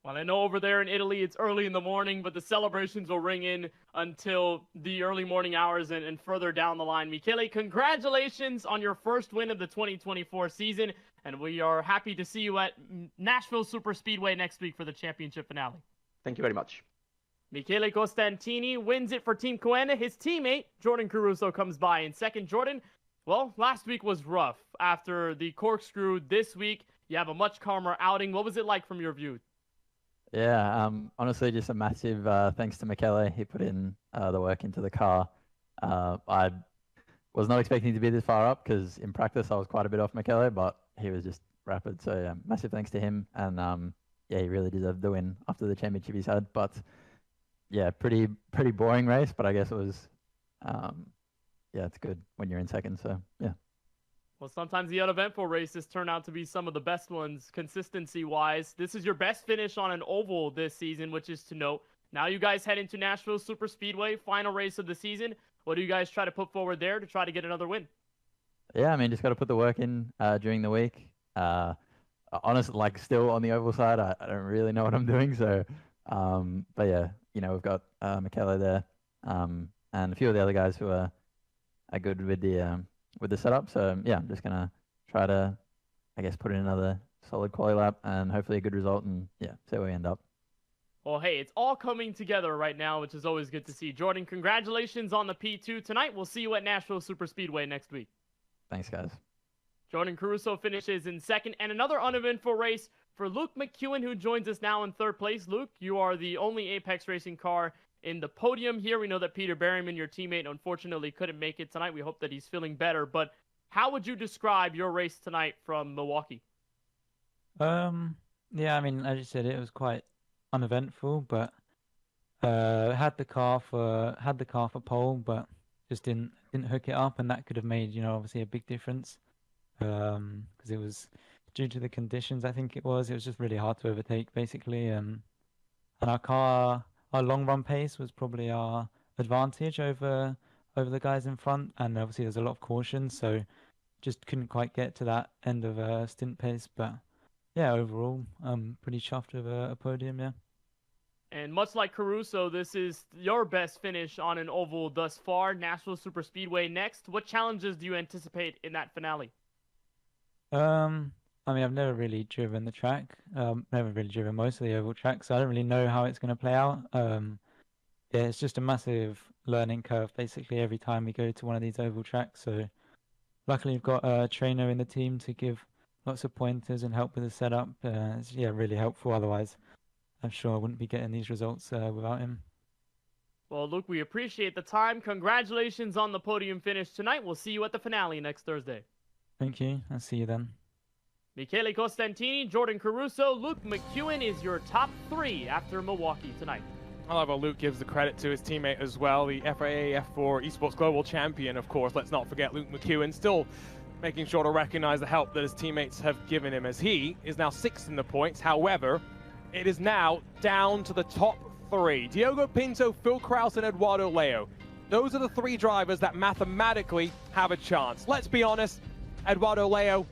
[SPEAKER 4] Well, I know over there in Italy it's early in the morning, but the celebrations will ring in until the early morning hours and further down the line. Michele, congratulations on your first win of the 2024 season, and we are happy to see you at Nashville Superspeedway next week for the championship finale.
[SPEAKER 5] Thank you very much.
[SPEAKER 4] Michele Costantini wins it for Team Coanda. His teammate, Jordan Caruso, comes by in second. Jordan, well, last week was rough. After the corkscrew this week, you have a much calmer outing. What was it like from your view?
[SPEAKER 6] Yeah, honestly, just a massive thanks to Michele. He put in the work into the car. I was not expecting to be this far up because in practice I was quite a bit off Michele, but he was just rapid. So yeah, massive thanks to him. And yeah, he really deserved the win after the championship he's had. But yeah, pretty boring race, but I guess it was, yeah, it's good when you're in second. So yeah.
[SPEAKER 4] Well, sometimes the uneventful races turn out to be some of the best ones, consistency-wise. This is your best finish on an oval this season, which is to note. Now you guys head into Nashville Superspeedway, final race of the season. What do you guys try to put forward there to try to get another win?
[SPEAKER 6] Yeah, I mean, just got to put the work in during the week. Honestly, like still on the oval side, I don't really know what I'm doing. So, but yeah, you know, we've got Michele there and a few of the other guys who are good with the setup. So yeah, I'm just gonna try to, I guess, put in another solid quali lap and hopefully a good result, and yeah, see where we end up.
[SPEAKER 4] Well, hey, it's all coming together right now, which is always good to see. Jordan, congratulations on the P2 tonight. We'll see you at Nashville Superspeedway next week.
[SPEAKER 6] Thanks, guys.
[SPEAKER 4] Jordan Caruso finishes in second, and another uneventful race for Luke McEwen, who joins us now in third place. Luke, you are the only Apex Racing car in the podium here. We know that Peter Berryman, your teammate, unfortunately couldn't make it tonight. We hope that he's feeling better. But how would you describe your race tonight from Milwaukee?
[SPEAKER 7] Yeah, I mean, as you said, it was quite uneventful, but had the car for pole, but just didn't hook it up, and that could have made, you know, obviously a big difference. Because it was due to the conditions. I think it was just really hard to overtake, basically. And our car, our long run pace was probably our advantage over the guys in front, and obviously there's a lot of caution, so just couldn't quite get to that end of stint pace. But yeah, overall, I'm pretty chuffed with a podium, yeah.
[SPEAKER 4] And much like Caruso, this is your best finish on an oval thus far. Nashville Superspeedway next. What challenges do you anticipate in that finale?
[SPEAKER 7] I mean, I've never really driven the track. Never really driven most of the oval track, so I don't really know how it's going to play out. Yeah, it's just a massive learning curve, basically, every time we go to one of these oval tracks. So luckily, we've got a trainer in the team to give lots of pointers and help with the setup. It's, yeah, really helpful. Otherwise, I'm sure I wouldn't be getting these results without him.
[SPEAKER 4] Well, Luke, we appreciate the time. Congratulations on the podium finish tonight. We'll see you at the finale next Thursday.
[SPEAKER 7] Thank you. I'll see you then.
[SPEAKER 4] Michele Costantini, Jordan Caruso, Luke McEwen is your top 3 after Milwaukee tonight.
[SPEAKER 3] I love how Luke gives the credit to his teammate as well, the FIA F4 Esports Global Champion, of course. Let's not forget Luke McEwen, still making sure to recognize the help that his teammates have given him, as he is now 6th in the points. However, it is now down to the top 3. Diogo Pinto, Phil Kraus, and Eduardo Leo. Those are the 3 drivers that mathematically have a chance. Let's be honest, Eduardo Leo,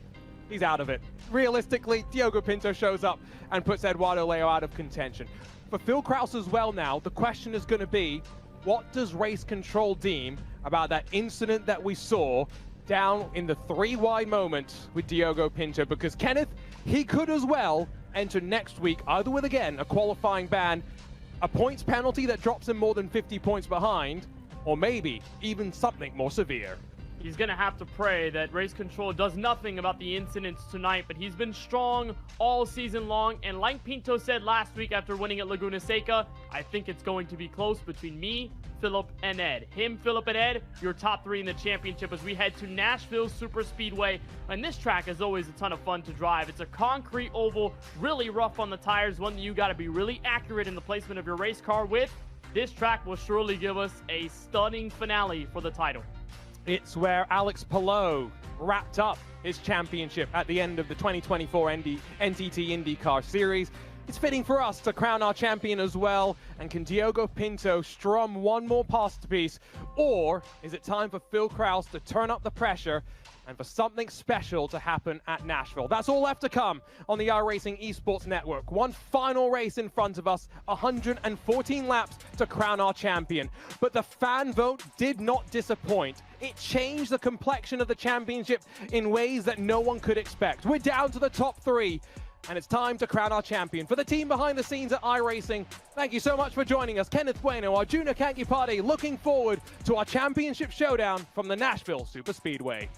[SPEAKER 3] he's out of it. Realistically, Diogo Pinto shows up and puts Eduardo Leo out of contention. For Phil Kraus as well now, the question is going to be, what does race control deem about that incident that we saw down in the 3 wide moment with Diogo Pinto, because Kenneth, he could as well enter next week either with, again, a qualifying ban, a points penalty that drops him more than 50 points behind, or maybe even something more severe.
[SPEAKER 4] He's going to have to pray that Race Control does nothing about the incidents tonight, but he's been strong all season long, and like Pinto said last week after winning at Laguna Seca, I think it's going to be close between me, Philip, and Ed. Him, Philip, and Ed, your top 3 in the championship as we head to Nashville Super Speedway, and this track is always a ton of fun to drive. It's a concrete oval, really rough on the tires, one that you got to be really accurate in the placement of your race car with. This track will surely give us a stunning finale for the title.
[SPEAKER 3] It's where Alex Palou wrapped up his championship at the end of the 2024 NTT IndyCar Series. It's fitting for us to crown our champion as well. And can Diogo Pinto strum one more masterpiece? Or is it time for Phil Kraus to turn up the pressure and for something special to happen at Nashville? That's all left to come on the iRacing Esports Network. One final race in front of us, 114 laps to crown our champion. But the fan vote did not disappoint. It changed the complexion of the championship in ways that no one could expect. We're down to the top 3. And it's time to crown our champion. For the team behind the scenes at iRacing, thank you so much for joining us. Kenneth Bueno, Arjuna Kankipati, looking forward to our championship showdown from the Nashville Super Speedway.